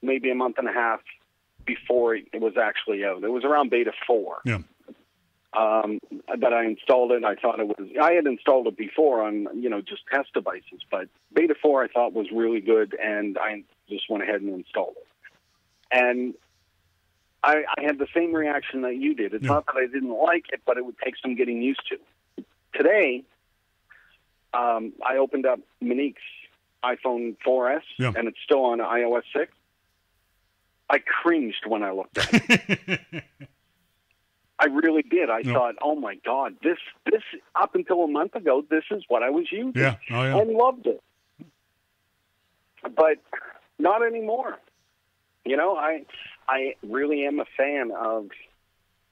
maybe a month and a half before it was actually out. It was around beta 4. Yeah. That I installed it. I thought I had installed it before on, just test devices, but beta 4 I thought was really good, and I just went ahead and installed it. And I had the same reaction that you did. It's not that I didn't like it, but it would take some getting used to. Today, I opened up Monique's iPhone 4S, and it's still on iOS 6. I cringed when I looked at it. I really did. I thought, oh my God, this up until a month ago, this is what I was using. Yeah. Oh, yeah. And loved it. But not anymore. You know, I really am a fan of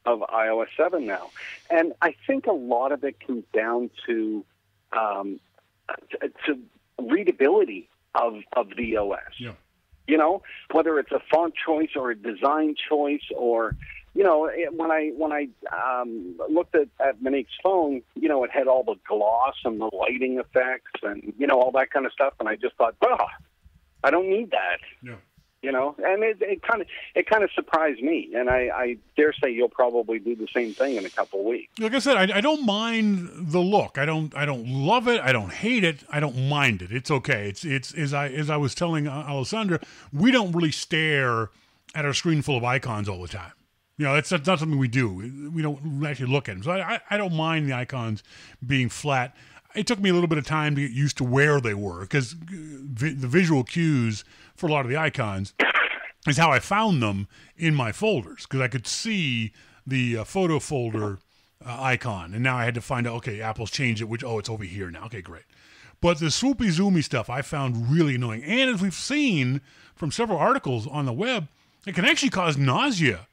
iOS 7 now. And I think a lot of it comes down to readability of the OS. Yeah. You know, whether it's a font choice or a design choice, or, you know, when I looked at Monique's phone, you know, it had all the gloss and the lighting effects and, you know, all that kind of stuff. And I just thought, I don't need that. Yeah. You know, and it kind of surprised me, and I dare say you'll probably do the same thing in a couple of weeks. Like I said, I don't mind the look. I don't love it. I don't hate it. I don't mind it. It's okay. It's as I was telling Alessandra, we don't really stare at our screen full of icons all the time. You know, it's not something we do. We don't actually look at them. So I don't mind the icons being flat. It took me a little bit of time to get used to where they were, because the visual cues for a lot of the icons is how I found them in my folders, because I could see the photo folder icon, and now I had to find out, okay, Apple's changed it, it's over here now. Okay, great. But the swoopy zoomy stuff I found really annoying. And as we've seen from several articles on the web, it can actually cause nausea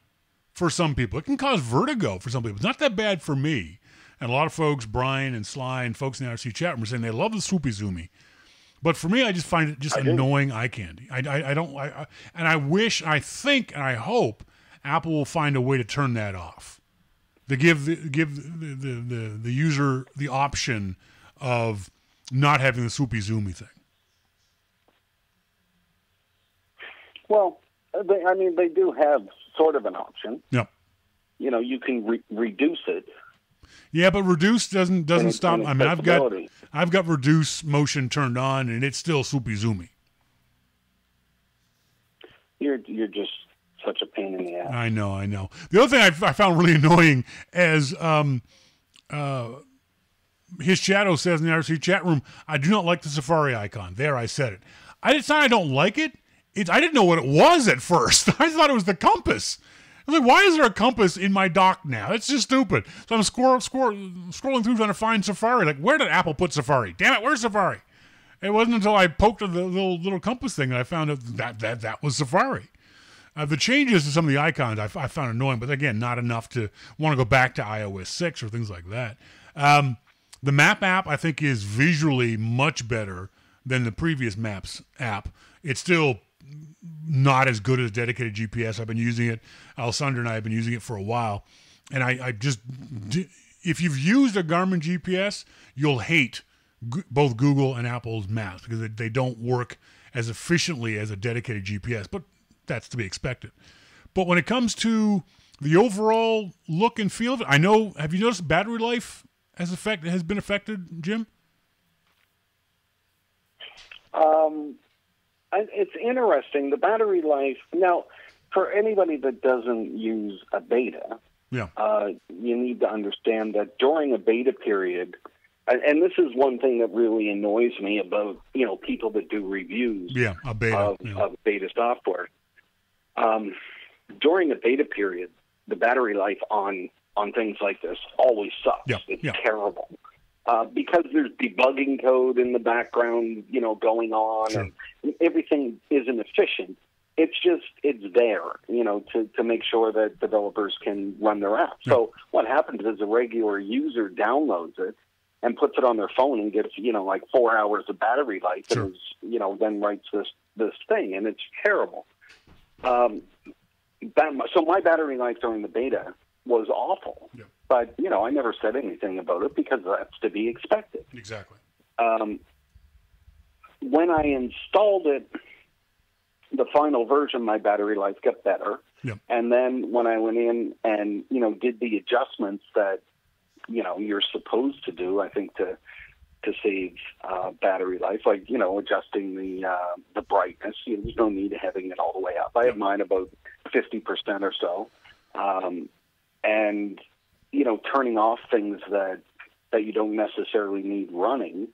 for some people. It can cause vertigo for some people. It's not that bad for me. And a lot of folks, Brian and Sly and folks in the RC chat room, are saying they love the swoopy zoomy. But for me, I just find it just annoying eye candy. I don't, and I think, and I hope Apple will find a way to turn that off. To give the user the option of not having the swoopy zoomy thing. Well, they do have sort of an option. Yeah. You know, you can reduce it. Yeah, but reduce doesn't stop. I mean, I've got reduce motion turned on, and it's still swoopy zoomy. You're just such a pain in the ass. I know. The other thing I found really annoying, as his shadow says in the RC chat room, I do not like the Safari icon. There, I said it. It's not I don't like it. I didn't know what it was at first. I thought it was the compass. I was like, why is there a compass in my dock now? It's just stupid. So I'm scrolling through trying to find Safari. Like, where did Apple put Safari? Damn it, where's Safari? It wasn't until I poked the little compass thing that I found out that was Safari. The changes to some of the icons I found annoying, but again, not enough to want to go back to iOS 6 or things like that. The Map app, I think, is visually much better than the previous Maps app. It's still not as good as dedicated GPS. I've been using it. Alessandra and I have been using it for a while. And if you've used a Garmin GPS, you'll hate both Google and Apple's maps because they don't work as efficiently as a dedicated GPS, but that's to be expected. But when it comes to the overall look and feel of it, have you noticed battery life has been affected, Jim? It's interesting. The battery life, now, for anybody that doesn't use a beta, you need to understand that during a beta period, and this is one thing that really annoys me about, people that do reviews of beta software. During the beta period, the battery life on things like this always sucks. It's terrible. Because there's debugging code in the background, going on, and everything isn't efficient. It's there, to make sure that developers can run their app. So what happens is a regular user downloads it and puts it on their phone and gets, like 4 hours of battery life and then writes this thing, and it's terrible. So my battery life during the beta was awful. Yeah. But, I never said anything about it because that's to be expected. Exactly. When I installed it, the final version, my battery life got better. Yep. And then when I went in and, did the adjustments that, you're supposed to do, I think, to save battery life, like, adjusting the brightness. There's no need of having it all the way up. I have mine about 50% or so. And turning off things that you don't necessarily need running,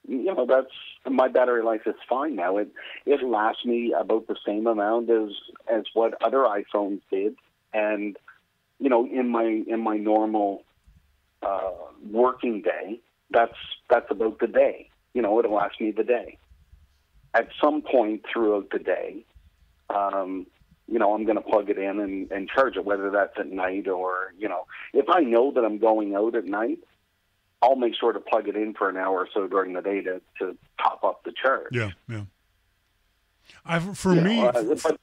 that's my battery life is fine now. It lasts me about the same amount as what other iPhones did, and in my normal working day, that's about the day. It'll last me the day. At some point throughout the day, I'm going to plug it in and charge it, whether that's at night or, if I know that I'm going out at night, I'll make sure to plug it in for an hour or so during the day to top up the charge. Yeah. But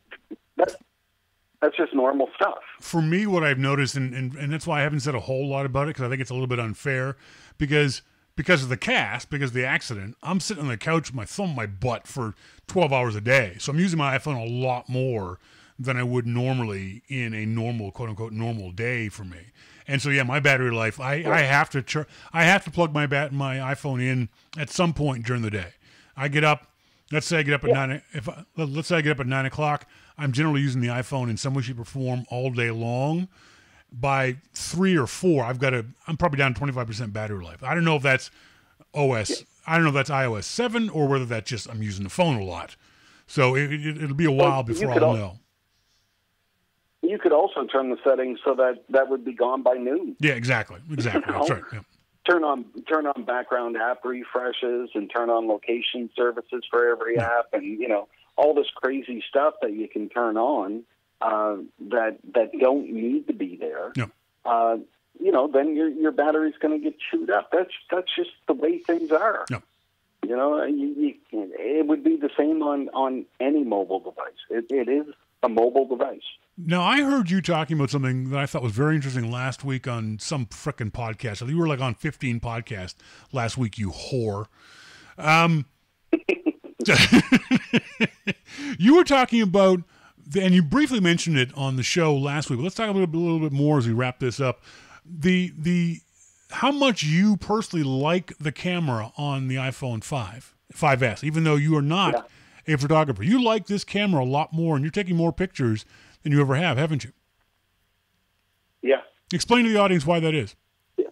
that's just normal stuff. For me, what I've noticed, and that's why I haven't said a whole lot about it, because I think it's a little bit unfair, because of the cast, because of the accident, I'm sitting on the couch with my thumb in my butt for 12 hours a day. So I'm using my iPhone a lot more than I would normally in a normal, quote unquote, normal day for me. And so, yeah, my battery life, I have to plug my iPhone in at some point during the day. I get up, let's say I get up at 9, let's say I get up at 9 o'clock, I'm generally using the iPhone in some way, shape, or form all day long. By 3 or 4, I'm probably down 25% battery life. I don't know if that's I don't know if that's iOS 7 or whether that's just I'm using the phone a lot. So it'll be a while before I'll know. You could also turn the settings so that would be gone by noon. Yeah, exactly. That's right. Yeah. Turn on background app refreshes and turn on location services for every app, and all this crazy stuff that you can turn on that don't need to be there. Yeah. Then your battery's going to get chewed up. That's just the way things are. Yeah. It would be the same on any mobile device. It is a mobile device. Now, I heard you talking about something that I thought was very interesting last week on some frickin' podcast. You were like on 15 podcasts last week, you whore. You were talking about, and you briefly mentioned it on the show last week, but let's talk a little bit more as we wrap this up. The how much you personally like the camera on the iPhone 5S, even though you are not a photographer. You like this camera a lot more, and you're taking more pictures than you ever have, haven't you? Yeah. Explain to the audience why that is. Yeah.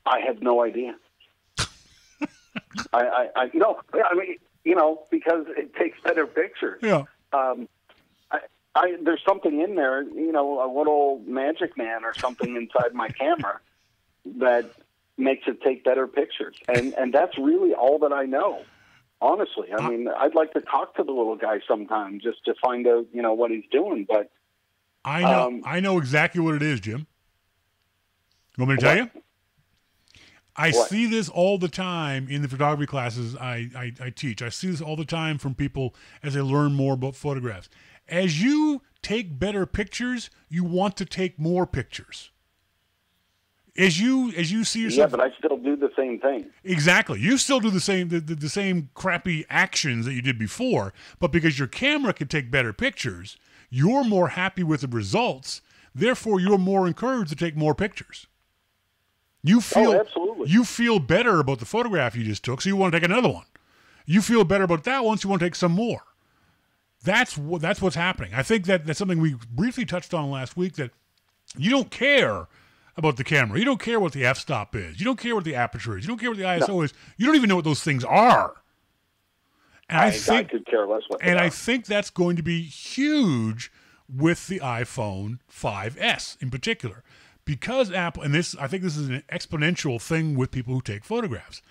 I have no idea. Because it takes better pictures. Yeah. There's something in there, a little magic man or something inside my camera that makes it take better pictures. And that's really all that I know. Honestly, I mean, I'd like to talk to the little guy sometime just to find out, what he's doing. But I know exactly what it is, Jim. You want me to tell you? I see this all the time in the photography classes I teach. I see this all the time from people as they learn more about photographs. As you take better pictures, you want to take more pictures. As you see yourself, yeah, but I still do the same thing. Exactly, you still do the same crappy actions that you did before, but because your camera can take better pictures, you're more happy with the results. Therefore, you're more encouraged to take more pictures. Absolutely. You feel better about the photograph you just took, so you want to take another one. You feel better about that one, so you want to take some more. That's what's happening. I think that's something we briefly touched on last week, that you don't care about the camera. You don't care what the f-stop is. You don't care what the aperture is. You don't care what the ISO is. You don't even know what those things are. And I could care less what they are. I think that's going to be huge with the iPhone 5S in particular. Because Apple, and I think this is an exponential thing with people who take photographs,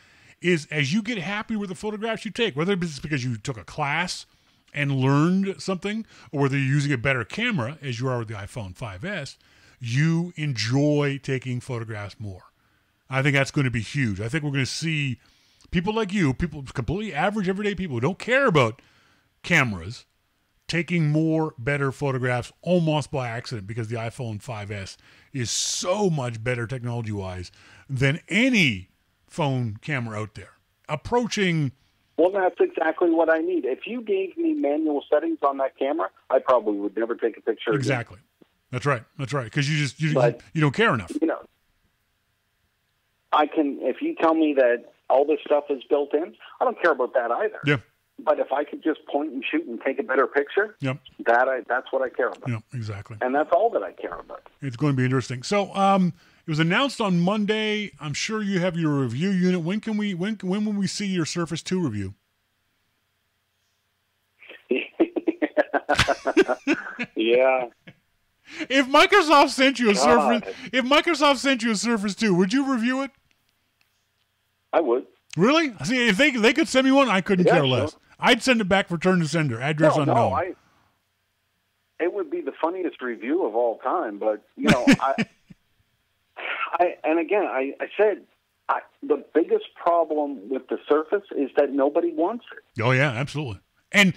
is as you get happy with the photographs you take, whether it's because you took a class and learned something, or whether you're using a better camera, as you are with the iPhone 5S, you enjoy taking photographs more. I think that's going to be huge. I think we're going to see people like you, people completely average, everyday people who don't care about cameras, taking more better photographs almost by accident, because the iPhone 5S is so much better technology-wise than any phone camera out there. Approaching... Well, that's exactly what I need. If you gave me manual settings on that camera, I probably would never take a picture Exactly. Again. That's right. Because you don't care enough. I can. If you tell me that all this stuff is built in, I don't care about that either. Yeah. But if I could just point and shoot and take a better picture, yep, that's what I care about. Yeah, exactly. And that's all that I care about. It's going to be interesting. So, It was announced on Monday. I'm sure you have your review unit. When will we see your Surface 2 review? Yeah. If Microsoft sent you a Surface 2, would you review it? I would. Really? See, if they could send me one, I couldn't care less. Sure. I'd send it back, return to sender, address unknown. It would be the funniest review of all time, but I said the biggest problem with the Surface is that nobody wants it. Oh yeah, absolutely. And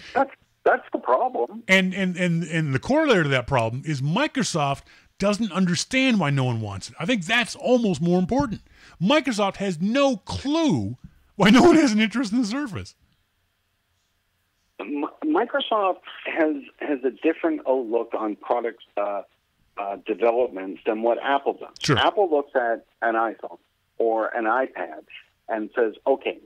that's the problem. And the corollary to that problem is Microsoft doesn't understand why no one wants it. I think that's almost more important. Microsoft has no clue why no one has an interest in the Surface. Microsoft has a different outlook on product development than what Apple does. Sure. Apple looks at an iPhone or an iPad and says, okay,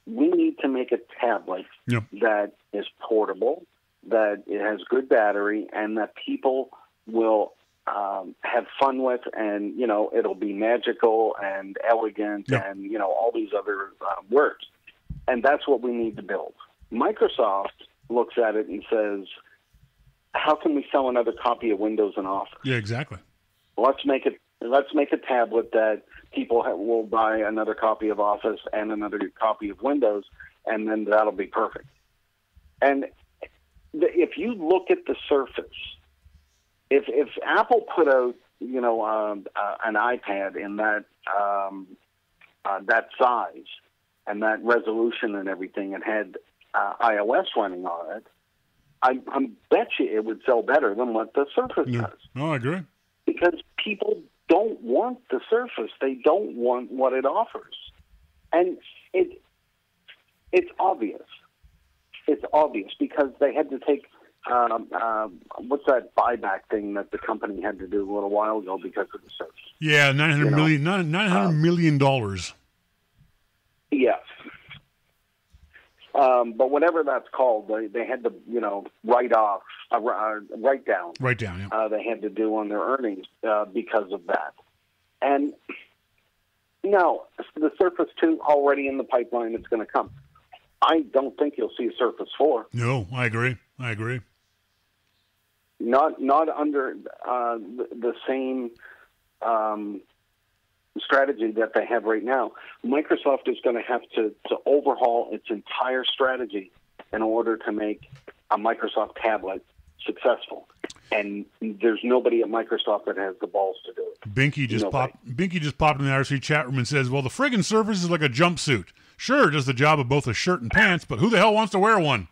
we need to make a tablet that is portable, that it has good battery, and that people will have fun with, and it'll be magical and elegant and all these other words. And that's what we need to build. Microsoft looks at it and says, how can we sell another copy of Windows in Office? Yeah, exactly. Let's make a tablet that people will buy another copy of Office and another copy of Windows, and then that'll be perfect. And if you look at the Surface, if Apple put out an iPad in that size and that resolution and everything, and had iOS running on it, I bet you it would sell better than what the Surface does. No, I agree. Because people don't want the Surface. They don't want what it offers. And it's obvious. It's obvious because they had to take what's that buyback thing that the company had to do a little while ago because of the Surface? Yeah, $900 million. Yes. But whatever that's called, they had to, write down. Write down, yeah. They had to do on their earnings because of that. And now, the Surface 2 already in the pipeline, it's going to come. I don't think you'll see a Surface 4. No, I agree. Not under the same strategy that they have right now. Microsoft is going to have to overhaul its entire strategy in order to make a Microsoft tablet successful. And there's nobody at Microsoft that has the balls to do it. Binky just popped in the IRC chat room and says, well, the friggin' Surface is like a jumpsuit. Sure, it does the job of both a shirt and pants, but who the hell wants to wear one?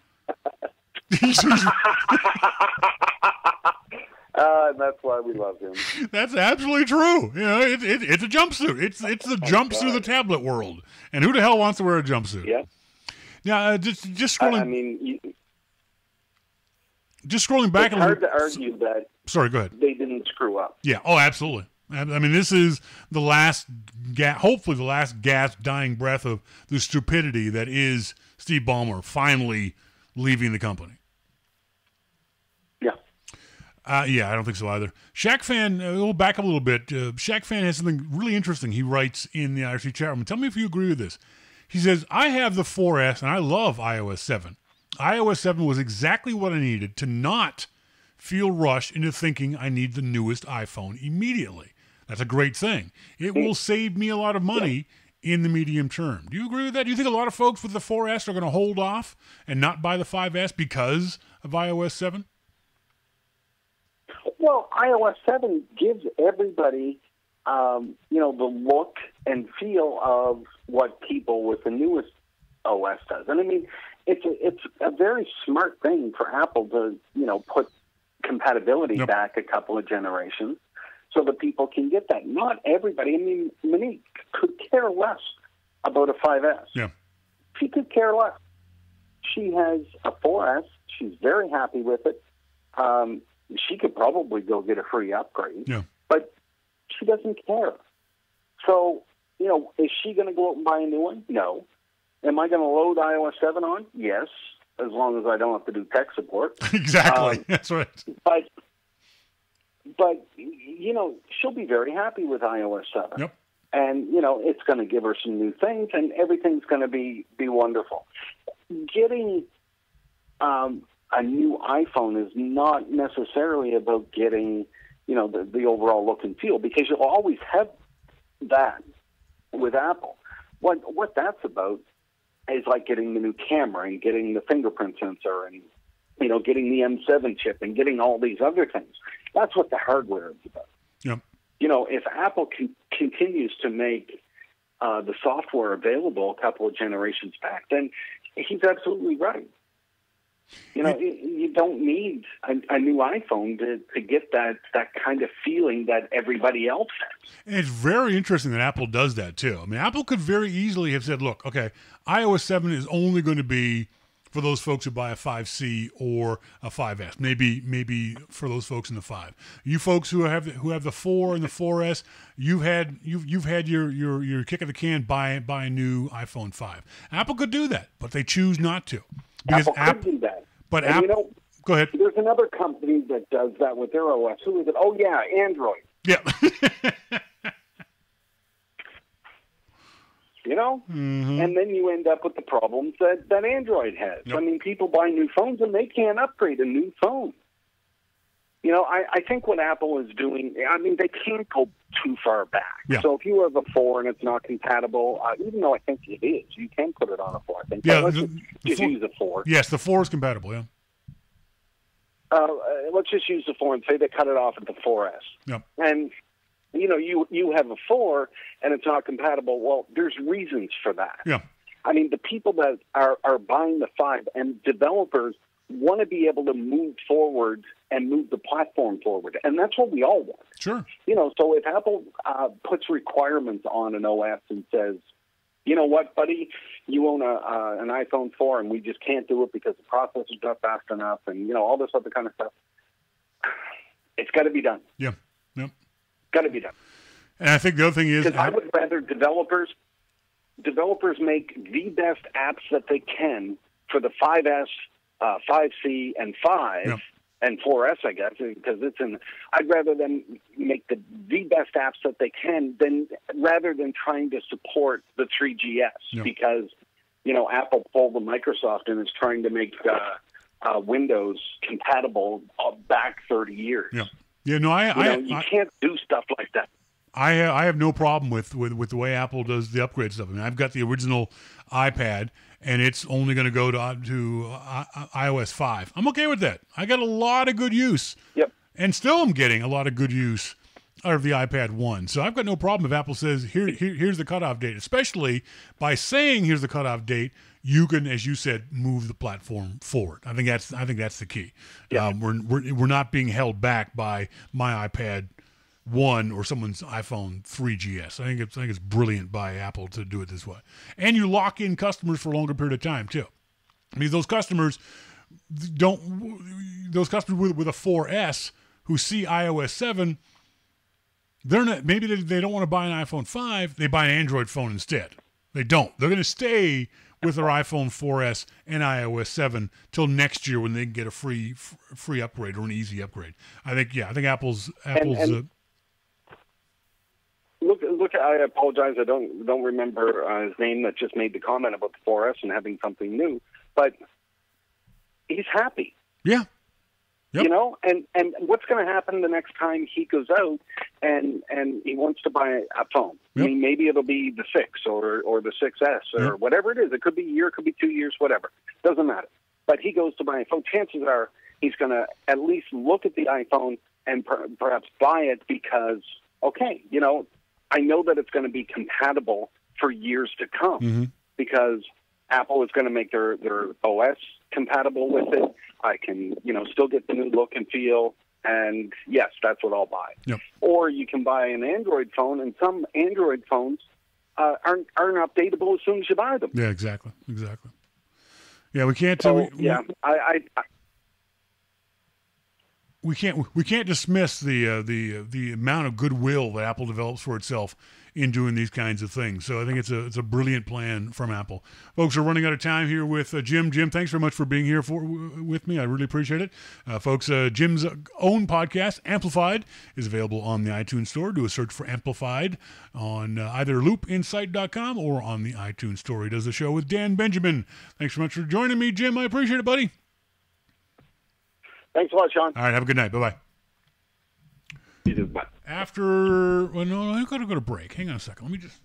That's why we love him. That's absolutely true. It's a jumpsuit. It's the jumps through the tablet world. And who the hell wants to wear a jumpsuit? Yeah. Yeah. Just scrolling. Just scrolling back a little. It's hard to argue that. Sorry, go ahead. They didn't screw up. Yeah. Oh, absolutely. I mean, this is the last, hopefully the last gasp, dying breath of the stupidity that is Steve Ballmer finally leaving the company. Yeah, I don't think so either. Shaq Fan, we'll back up a little bit. Shaq Fan has something really interesting he writes in the IRC chat room. Tell me if you agree with this. He says, I have the 4S and I love iOS 7. iOS 7 was exactly what I needed to not feel rushed into thinking I need the newest iPhone immediately. That's a great thing. It will save me a lot of money in the medium term. Do you agree with that? Do you think a lot of folks with the 4S are going to hold off and not buy the 5S because of iOS 7? Well, iOS 7 gives everybody, the look and feel of what people with the newest OS does. And I mean, it's a very smart thing for Apple to, put compatibility back a couple of generations so that people can get that. Not everybody. I mean, Monique could care less about a 5S. Yeah. She could care less. She has a 4S. She's very happy with it. She could probably go get a free upgrade, but she doesn't care. So, is she going to go out and buy a new one? No. Am I going to load iOS 7 on? Yes, as long as I don't have to do tech support. Exactly. That's right. But But, she'll be very happy with iOS 7. Yep. And, it's going to give her some new things, and everything's going to be wonderful. Getting a new iPhone is not necessarily about getting, the overall look and feel, because you'll always have that with Apple. What that's about is like getting the new camera and getting the fingerprint sensor and, getting the M7 chip and getting all these other things. That's what the hardware is about. Yep. If Apple continues to make the software available a couple of generations back, then he's absolutely right. You don't need a new iPhone to get that kind of feeling that everybody else has. And it's very interesting that Apple does that, too. I mean, Apple could very easily have said, look, okay, iOS 7 is only going to be for those folks who buy a 5C or a 5S, maybe for those folks in the 5. You folks who have the 4 and the 4S, you've had your kick of the can, buy a new iPhone 5. Apple could do that, but they choose not to. Because Apple could do that. But and Apple, go ahead. There's another company that does that with their OS. Who is it? Oh, yeah, Android. Yeah. Mm-hmm. And then you end up with the problems that Android has. Yep. I mean, people buy new phones and they can't upgrade a new phone. I think what Apple is doing, they can't go too far back. Yeah. So if you have a 4 and it's not compatible, even though I think it is, you can put it on a 4. I think. Yeah, let's the just 4, use a 4. Yes, the 4 is compatible, yeah. Let's just use the 4 and say they cut it off at the 4S. Yep. And, you have a 4 and it's not compatible. Well, there's reasons for that. Yeah. The people that are buying the 5 and developers want to be able to move forward and move the platform forward. And that's what we all want. Sure. So if Apple puts requirements on an OS and says, you know what, buddy, you own an iPhone 4 and we just can't do it because the processor's not fast enough and, all this other kind of stuff, it's got to be done. Yeah. Yep. Got to be done. And I think the other thing is, because I would rather developers make the best apps that they can for the 5S, 5C, and 5, yep. and 4S, I guess, because I'd rather them make the best apps that they can rather than trying to support the 3GS, yep. because, Apple pulled the Microsoft and is trying to make Windows compatible back 30 years. Yeah. Yeah, no, you can't do stuff like that. I have no problem with the way Apple does the upgrade stuff. I've got the original iPad, and it's only going to go to iOS 5. I'm okay with that. I got a lot of good use. Yep. And still I'm getting a lot of good use out of the iPad 1. So I've got no problem if Apple says, here's the cutoff date. Especially by saying here's the cutoff date, you can, as you said, move the platform forward. I think that's the key. Yeah. We're not being held back by my iPad 1 or someone's iPhone 3GS. I think it's brilliant by Apple to do it this way. And you lock in customers for a longer period of time too. I mean, those customers with a 4S who see iOS 7, they're not, maybe they don't want to buy an iPhone 5, they buy an Android phone instead. They don't. They're going to stay with their iPhone 4S and iOS 7 till next year when they can get a free upgrade or an easy upgrade. I think Apple's Look, I apologize. I don't remember his name that just made the comment about the 4S and having something new, but he's happy. Yeah. Yep. And what's going to happen the next time he goes out and he wants to buy a phone? Yep. I mean, maybe it'll be the 6 or the 6S or yep. whatever it is. It could be a year, it could be 2 years, whatever. Doesn't matter. But he goes to buy a phone. Chances are he's going to at least look at the iPhone and perhaps buy it because, okay, I know that it's going to be compatible for years to come mm-hmm. because Apple is going to make their OS compatible with it. I can, still get the new look and feel, and yes, that's what I'll buy. Yep. Or you can buy an Android phone, and some Android phones aren't updatable as soon as you buy them. Yeah, exactly. Yeah, we can't. So, I we can't dismiss the amount of goodwill that Apple develops for itself in doing these kinds of things. So I think it's a brilliant plan from Apple. Folks, we're running out of time here with Jim. Jim, thanks very much for being here with me. I really appreciate it. Folks, Jim's own podcast, Amplified, is available on the iTunes Store. Do a search for Amplified on either loopinsight.com or on the iTunes Store. He does the show with Dan Benjamin. Thanks so much for joining me, Jim. I appreciate it, buddy. Thanks a lot, Shawn. All right, have a good night. Bye-bye. You too. Bye. No, I've got to go to break. Hang on a second. Let me just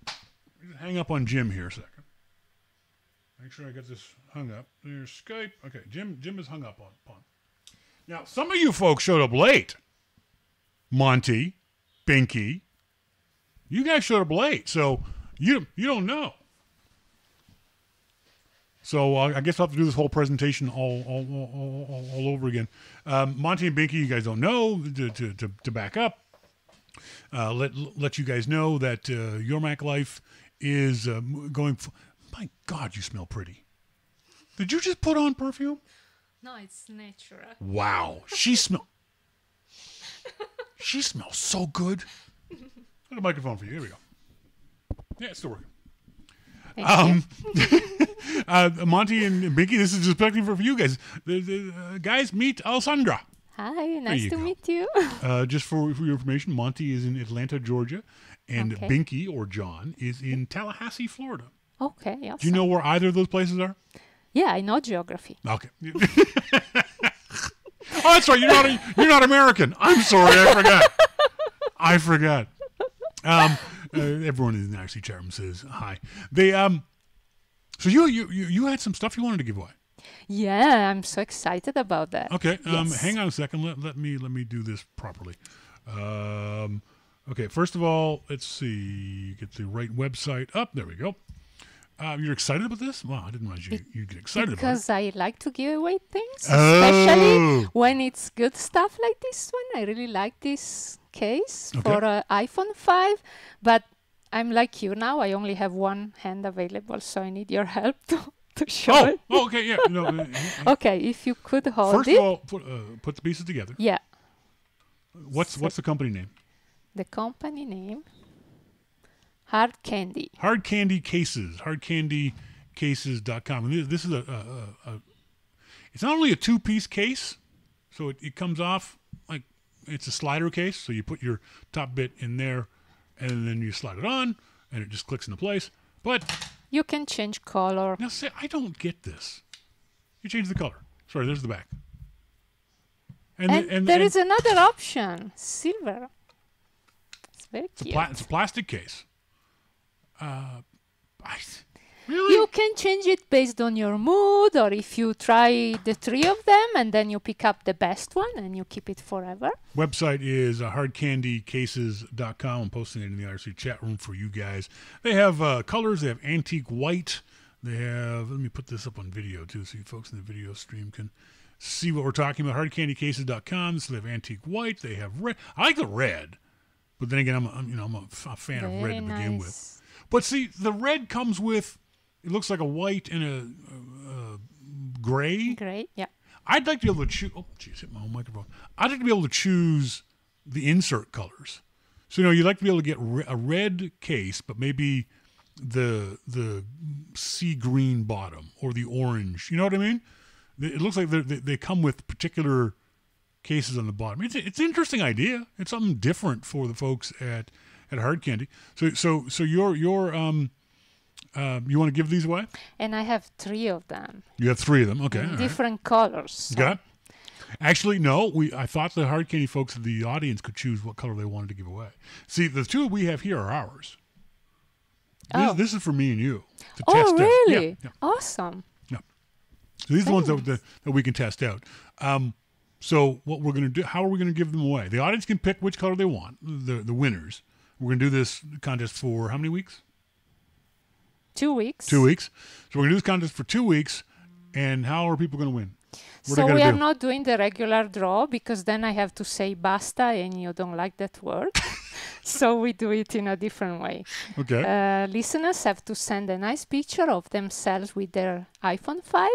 hang up on Jim here a second. Make sure I get this hung up. There's Skype. Okay, Jim is hung up on. Now, some of you folks showed up late. Monty, Binky, you guys showed up late, so you don't know. So I guess I'll have to do this whole presentation all over again. Monty and Binky, you guys don't know. To back up, let you guys know that Your Mac Life is going. My God, you smell pretty. Did you just put on perfume? No, it's natural. Wow, she smells so good. Got a microphone for you. Here we go. Yeah, it's still working. Monty and Binky, this is just expecting for you guys. Guys, meet Alessandra. Hi, nice to meet you. Just for your information, Monty is in Atlanta, Georgia, and Okay. Binky, or John, is in Tallahassee, Florida. Okay, awesome. Do you know where either of those places are? Yeah, I know geography. Okay. Oh, that's right. You're not American. I'm sorry. I forgot. Everyone in the IRC chat room says hi. They So you had some stuff you wanted to give away. Yeah, I'm so excited about that. Okay. Yes. Hang on a second. Let me do this properly. Okay. First of all, let's see. Get the right website up. There we go. You're excited about this? Wow, I didn't realize you'd get excited about it. Because I like to give away things, Oh. especially when it's good stuff like this one. I really like this case for iPhone 5, but I'm like you now. I only have one hand available, so I need your help to show it. Oh, okay, yeah. No, Okay, if you could hold first it. of all, put the pieces together. Yeah, What's the company name? the company name, Hard Candy. Hard Candy Cases. Hardcandycases.com. And this is it's not only a two-piece case, so it comes off like it's a slider case. So you put your top bit in there, and then you slide it on, and it just clicks into place. But You can change color. now, say I don't get this. You change the color. Sorry, there's the back. And there is another option, silver. It's very cute. It's a plastic case. Really? You can change it based on your mood, or if you try the three of them and then you pick up the best one and you keep it forever. Website is hardcandycases.com. I'm posting it in the IRC chat room for you guys. They have colors. They have antique white. They have, let me put this up on video too so you folks in the video stream can see what we're talking about. Hardcandycases.com. So they have antique white. They have red. I like the red, but then again, I'm a fan of red to begin with. But see, the red comes with, it looks like a white and a gray. Great, yeah. I'd like to be able to choose. Oh, geez, hit my own microphone. I'd like to be able to choose the insert colors. So, you'd like to be able to get a red case, but maybe the sea green bottom or the orange. You know what I mean? It looks like they come with particular cases on the bottom. It's an interesting idea. It's something different for the folks at Hard Candy. So you're you want to give these away? And I have three of them. You have three of them. Okay. All Different colors. So. right. Okay. Actually, no. I thought the Hard Candy folks in the audience could choose what color they wanted to give away. See, the two we have here are ours. This is for me and you to test out. Really? Yeah. Awesome. Yeah. So these are the ones that we can test out. So what we're going to do? How are we going to give them away? The audience can pick which color they want. The winners. We're going to do this contest for how many weeks? 2 weeks. 2 weeks. So we're going to do this contest for 2 weeks. And how are people going to win? So we are not doing the regular draw because then I have to say basta and you don't like that word. So we do it in a different way. Okay. Listeners have to send a nice picture of themselves with their iPhone 5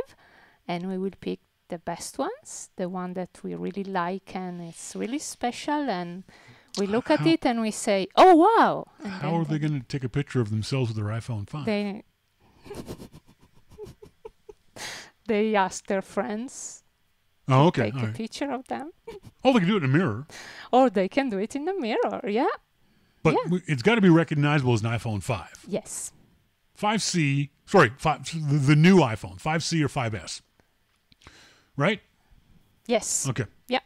and we will pick the best ones, the one that we really like and it's really special, and we look at it and we say, "Oh wow!" And How are they going to take a picture of themselves with their iPhone 5? They they ask their friends Oh, to okay. take All a right. picture of them, Oh, they can do it in a mirror, or they can do it in the mirror. Yeah. but Yeah. it's got to be recognizable as an iPhone 5. Yes. 5C, sorry, the new iPhone, 5C or 5S. Right? Yes. Okay. Yeah.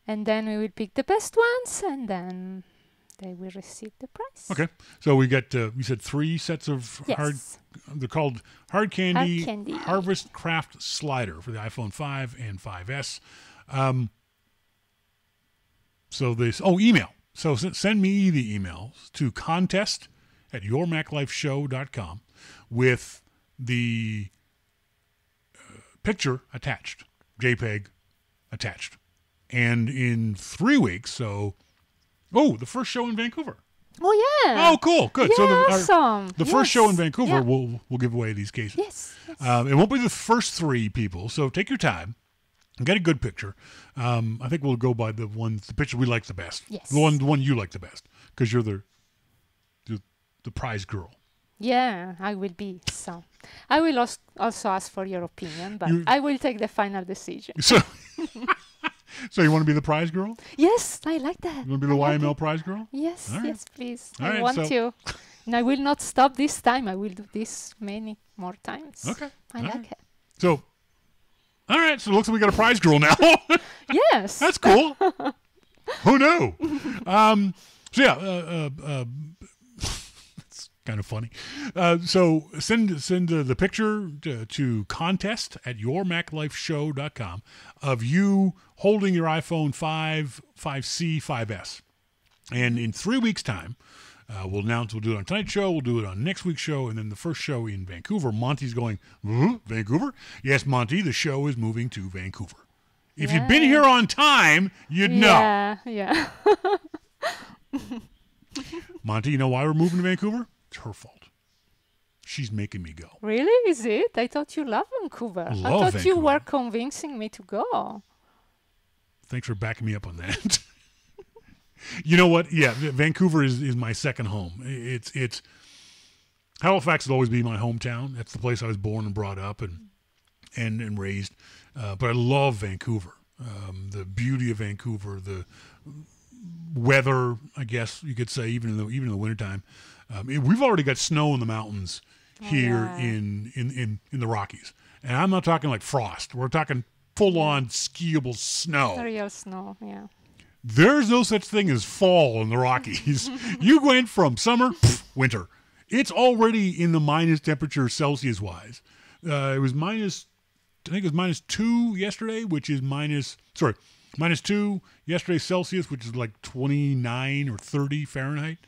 And then we will pick the best ones, and then they will receive the prize. Okay. So we got, you said 3 sets of Yes. they're called Hard Candy, Hard Candy. Harvest Craft Slider for the iPhone 5 and 5S. So this, email. So send me the emails to contest@yourmaclifeshow.com with the picture attached, JPEG attached. And in 3 weeks, the first show in Vancouver. Oh yeah. Oh, cool, good. Yeah, So awesome. the first show in Vancouver, Yeah. we'll give away these cases. Yes. Yes. It won't be the first 3 people, so take your time and get a good picture. I think we'll go by the picture we like the best. Yes. The one you like the best, because you're the prize girl. Yeah, I will be. So I will also ask for your opinion, but You- I will take the final decision. So, so you want to be the prize girl? Yes, I like that. You want to be the I like YML it. prize girl? Yes, All right. yes, please. All I right, want so- to. And I will not stop this time. I will do this many more times. Okay. I All like right. it. So, all right. So it looks like we got a prize girl now. Yes. That's cool. Who knew? So yeah, it's kind of funny. So send the picture to contest@yourmaclifeshow.com of you holding your iPhone 5, 5C, 5S. And in 3 weeks' time, we'll announce we'll do it on tonight's show, we'll do it on next week's show, and then the first show in Vancouver. Monty's going, Vancouver? Yes, Monty, the show is moving to Vancouver. If you'd been Yay. here on time, you'd know. Yeah, yeah. Monty, you know why we're moving to Vancouver? It's her fault. She's making me go. Really? Is it? I thought you loved Vancouver. I Love thought you Vancouver. were convincing me to go. Thanks for backing me up on that. You know what? Yeah, Vancouver is my second home. It's Halifax will always be my hometown. That's the place I was born and brought up and raised. But I love Vancouver. The beauty of Vancouver, the weather, I guess you could say, even in the wintertime. We've already got snow in the mountains here yeah. in the Rockies. And I'm not talking like frost. We're talking full-on skiable snow. Real snow, yeah. There's no such thing as fall in the Rockies. You went from summer, winter. It's already in the minus temperature Celsius-wise. It was -2 yesterday, which is -2 yesterday Celsius, which is like 29 or 30 Fahrenheit.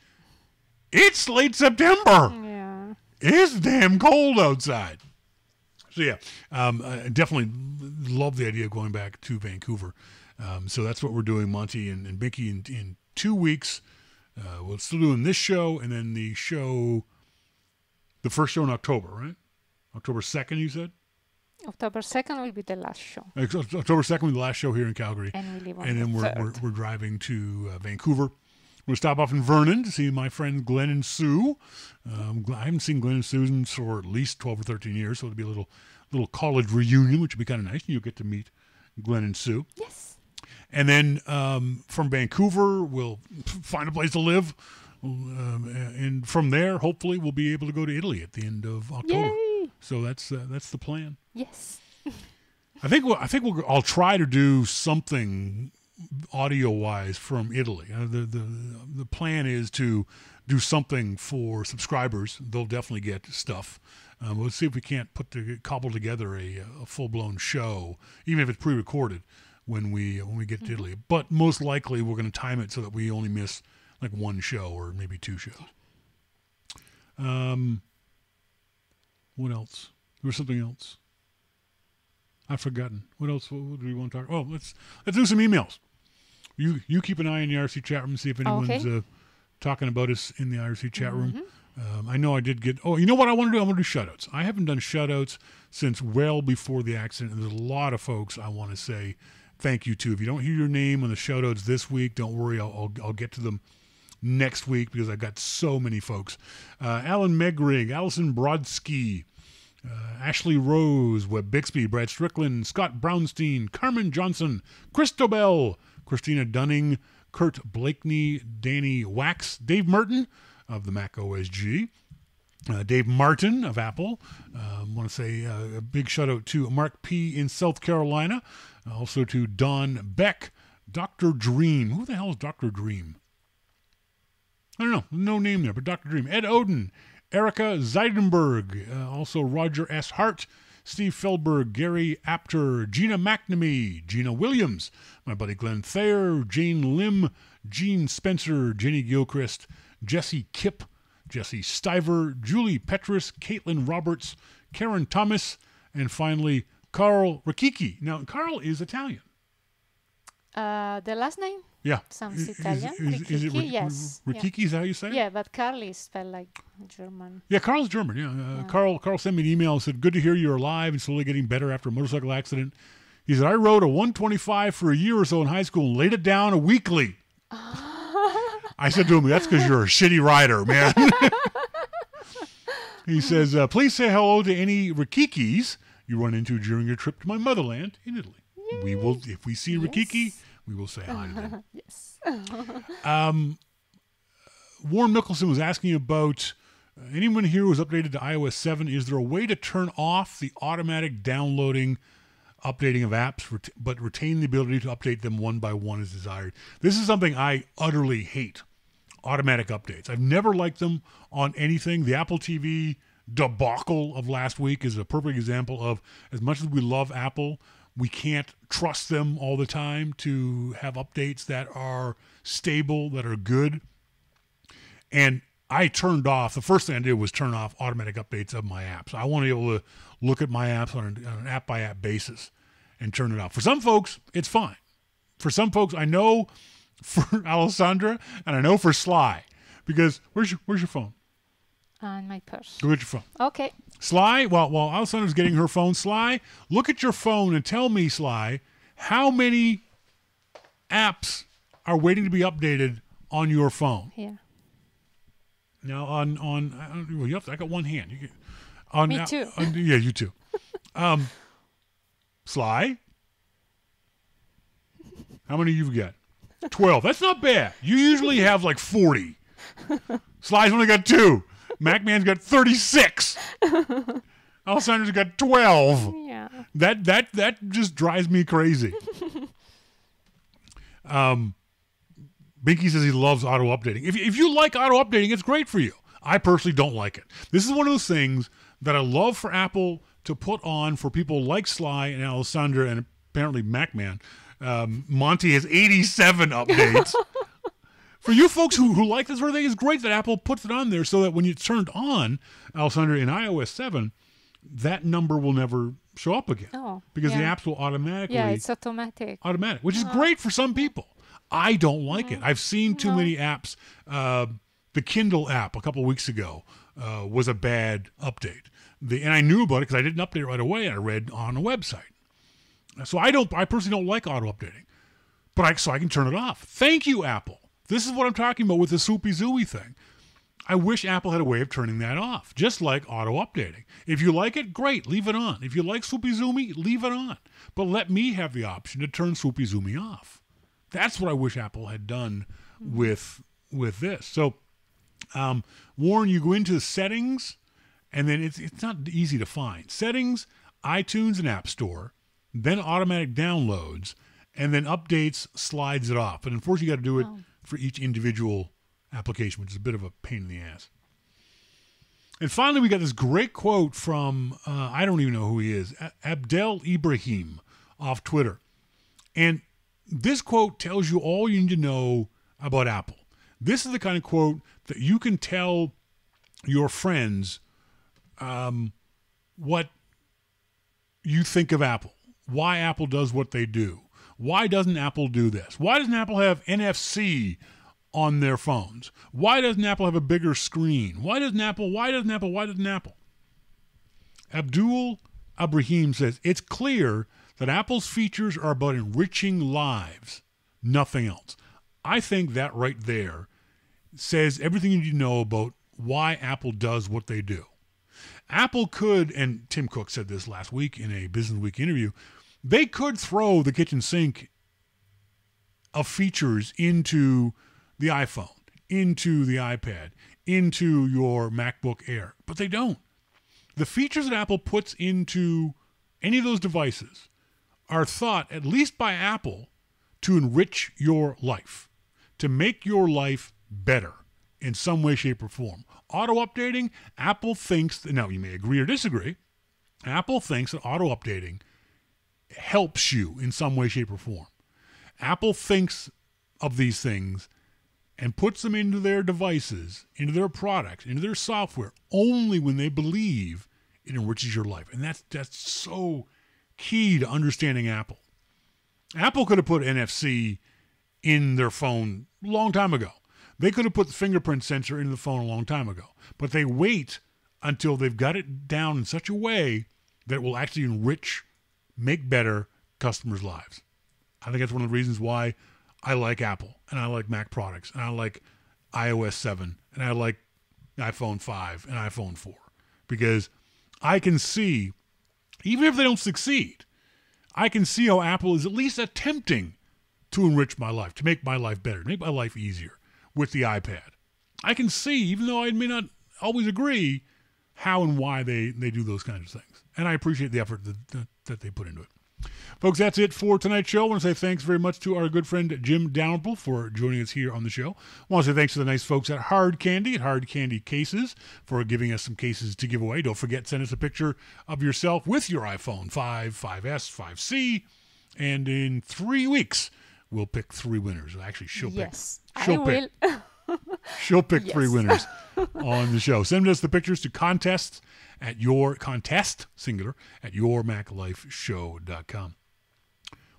It's late September. Yeah. It's damn cold outside. So yeah, I definitely love the idea of going back to Vancouver. So that's what we're doing, Monty and Mickey, in 2 weeks. We're still doing this show, and then the first show in October, right? October 2nd, you said? October 2nd will be the last show. October 2nd will be the last show here in Calgary. And we leave on And then the we're 3rd. driving to Vancouver. We'll stop off in Vernon to see my friends Glenn and Sue. I haven't seen Glenn and Susan for at least 12 or 13 years, so it'll be a little college reunion, which would be kind of nice. And you'll get to meet Glenn and Sue. Yes. And then from Vancouver, we'll find a place to live. And from there, hopefully, we'll be able to go to Italy at the end of October. Yay. So that's the plan. Yes. I'll try to do something audio-wise from Italy. The plan is to do something for subscribers. They'll definitely get stuff. We'll see if we can't cobble together a full-blown show, even if it's pre-recorded, when we get to Italy. But most likely we're going to time it so that we only miss like one show or maybe 2 shows. What else? There was something else. I've forgotten. What else? What do we want to talk? Oh, let's do some emails. You keep an eye on the IRC chat room and see if anyone's Okay. talking about us in the IRC chat room. I know I did get... Oh, you know what I want to do? I want to do shout-outs. I haven't done shout-outs since well before the accident. And there's a lot of folks I want to say thank you to. If you don't hear your name on the shout-outs this week, don't worry. I'll get to them next week because I've got so many folks. Alan Megrig, Allison Brodsky, Ashley Rose, Webb Bixby, Brad Strickland, Scott Brownstein, Carmen Johnson, Christobel, Christina Dunning, Kurt Blakeney, Danny Wax, Dave Merton of the Mac OSG, Dave Martin of Apple. I want to say a big shout out to Mark P. in South Carolina, also to Don Beck, Dr. Dream. Who the hell is Dr. Dream? I don't know. No name there, but Dr. Dream. Ed Oden, Erica Zeidenberg, also Roger S. Hart, Steve Feldberg, Gary Apter, Gina McNamee, Gina Williams, my buddy Glenn Thayer, Jane Lim, Gene Spencer, Jenny Gilchrist, Jesse Kipp, Jesse Stiver, Julie Petrus, Caitlin Roberts, Karen Thomas, and finally Carl Rakiki. Now, Carl is Italian. The last name? Yeah. Sounds Italian. Is it yes. Rikiki, Yeah. is that how you say it? Yeah, but Carl is spelled like German. Yeah, Carl's German, yeah. Carl sent me an email and said, good to hear you're alive and slowly getting better after a motorcycle accident. He said, I rode a 125 for a year or so in high school and laid it down a weekly. I said to him, that's because you're a shitty rider, man. He says, please say hello to any Rikikis you run into during your trip to my motherland in Italy. Yay. We will, if we see Rikiki, we will say hi to them. Yes. Warren Mickelson was asking about anyone here who was updated to iOS 7. Is there a way to turn off the automatic downloading, updating of apps, but retain the ability to update them one by one as desired? This is something I utterly hate, automatic updates. I've never liked them on anything. The Apple TV debacle of last week is a perfect example of, as much as we love Apple, we can't trust them all the time to have updates that are stable, that are good. And I turned off, the first thing I did was turn off automatic updates of my apps. I want to be able to look at my apps on an app-by-app basis and turn it off. For some folks, it's fine. For some folks, I know for Alessandra and I know for Sly, because where's your phone? On my purse. Go get your phone. Okay. Sly, while Alessandra's getting her phone, Sly, look at your phone and tell me, Sly, how many apps are waiting to be updated on your phone? Here. Now I got one hand. Me too. Yeah, you too. Sly, how many you've got? 12. That's not bad. You usually have like 40. Sly's only got 2. MacMan's got 36. Alessandra's got 12. Yeah. That just drives me crazy. Binky says he loves auto updating. If you like auto updating, it's great for you. I personally don't like it. This is one of those things that I love for Apple to put on for people like Sly and Alessandra and apparently MacMan. Monty has 87 updates. For you folks who like this sort of thing, it's great that Apple puts it on there so that when it's turned on, Alessandra, in iOS 7, that number will never show up again. Oh, because yeah. the apps will automatically... Yeah, it's automatic. Automatic, which is great for some people. I don't like it. I've seen too many apps. The Kindle app a couple of weeks ago was a bad update. And I knew about it because I didn't update it right away, and I read on a website. So I personally don't like auto updating. So I can turn it off. Thank you, Apple. This is what I'm talking about with the Soupy Zooey thing. I wish Apple had a way of turning that off, just like auto updating. If you like it, great, leave it on. If you like Soupy Zooey, leave it on. But let me have the option to turn Soupy Zooey off. That's what I wish Apple had done with this. So, Warren, you go into the settings, and then it's not easy to find. Settings, iTunes and App Store, then automatic downloads, and then updates slides it off. But unfortunately, you got to do it for each individual application, which is a bit of a pain in the ass. And finally, we got this great quote from, I don't even know who he is, Abdel Ibrahim off Twitter. And this quote tells you all you need to know about Apple. This is the kind of quote that you can tell your friends what you think of Apple, why Apple does what they do. Why doesn't Apple do this? Why doesn't Apple have NFC on their phones? Why doesn't Apple have a bigger screen? Why doesn't Apple? Abdul Abraham says, it's clear that Apple's features are about enriching lives, nothing else. I think that right there says everything you need to know about why Apple does what they do. Apple could, and Tim Cook said this last week in a Business Week interview, they could throw the kitchen sink of features into the iPhone, into the iPad, into your MacBook Air, but they don't. The features that Apple puts into any of those devices are thought, at least by Apple, to enrich your life, to make your life better in some way, shape, or form. Auto-updating, Apple thinks, now you may agree or disagree, Apple thinks that auto-updating helps you in some way, shape, or form. Apple thinks of these things and puts them into their devices, into their products, into their software, only when they believe it enriches your life. And that's so key to understanding Apple. Apple could have put NFC in their phone a long time ago. They could have put the fingerprint sensor into the phone a long time ago. But they wait until they've got it down in such a way that it will actually enrich, make better customers' lives. I think that's one of the reasons why I like Apple, and I like Mac products, and I like iOS 7, and I like iPhone 5 and iPhone 4. Because I can see, even if they don't succeed, I can see how Apple is at least attempting to enrich my life, to make my life better, to make my life easier with the iPad. I can see, even though I may not always agree, how and why they do those kinds of things. And I appreciate the effort that they put into it. Folks, that's it for tonight's show. I want to say thanks very much to our good friend Jim Dalrymple for joining us here on the show. I want to say thanks to the nice folks at Hard Candy Cases for giving us some cases to give away. Don't forget, send us a picture of yourself with your iPhone 5, 5S, 5C, and in 3 weeks, we'll pick 3 winners. Actually, she'll pick. She'll pick 3 winners on the show. Send us the pictures to contest, singular, at yourmaclifeshow.com.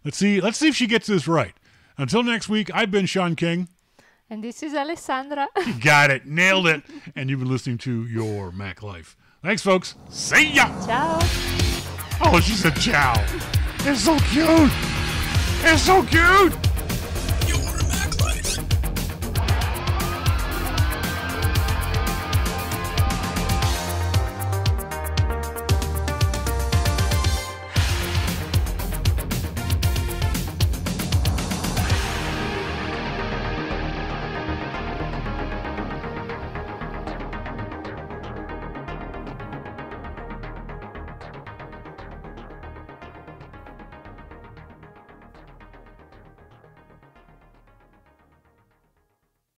Let's see if she gets this right. Until next week, I've been Shawn King. And this is Alessandra. You got it. Nailed it. And you've been listening to Your Mac Life. Thanks, folks. See ya. Ciao. Oh, she said ciao. It's so cute. It's so cute.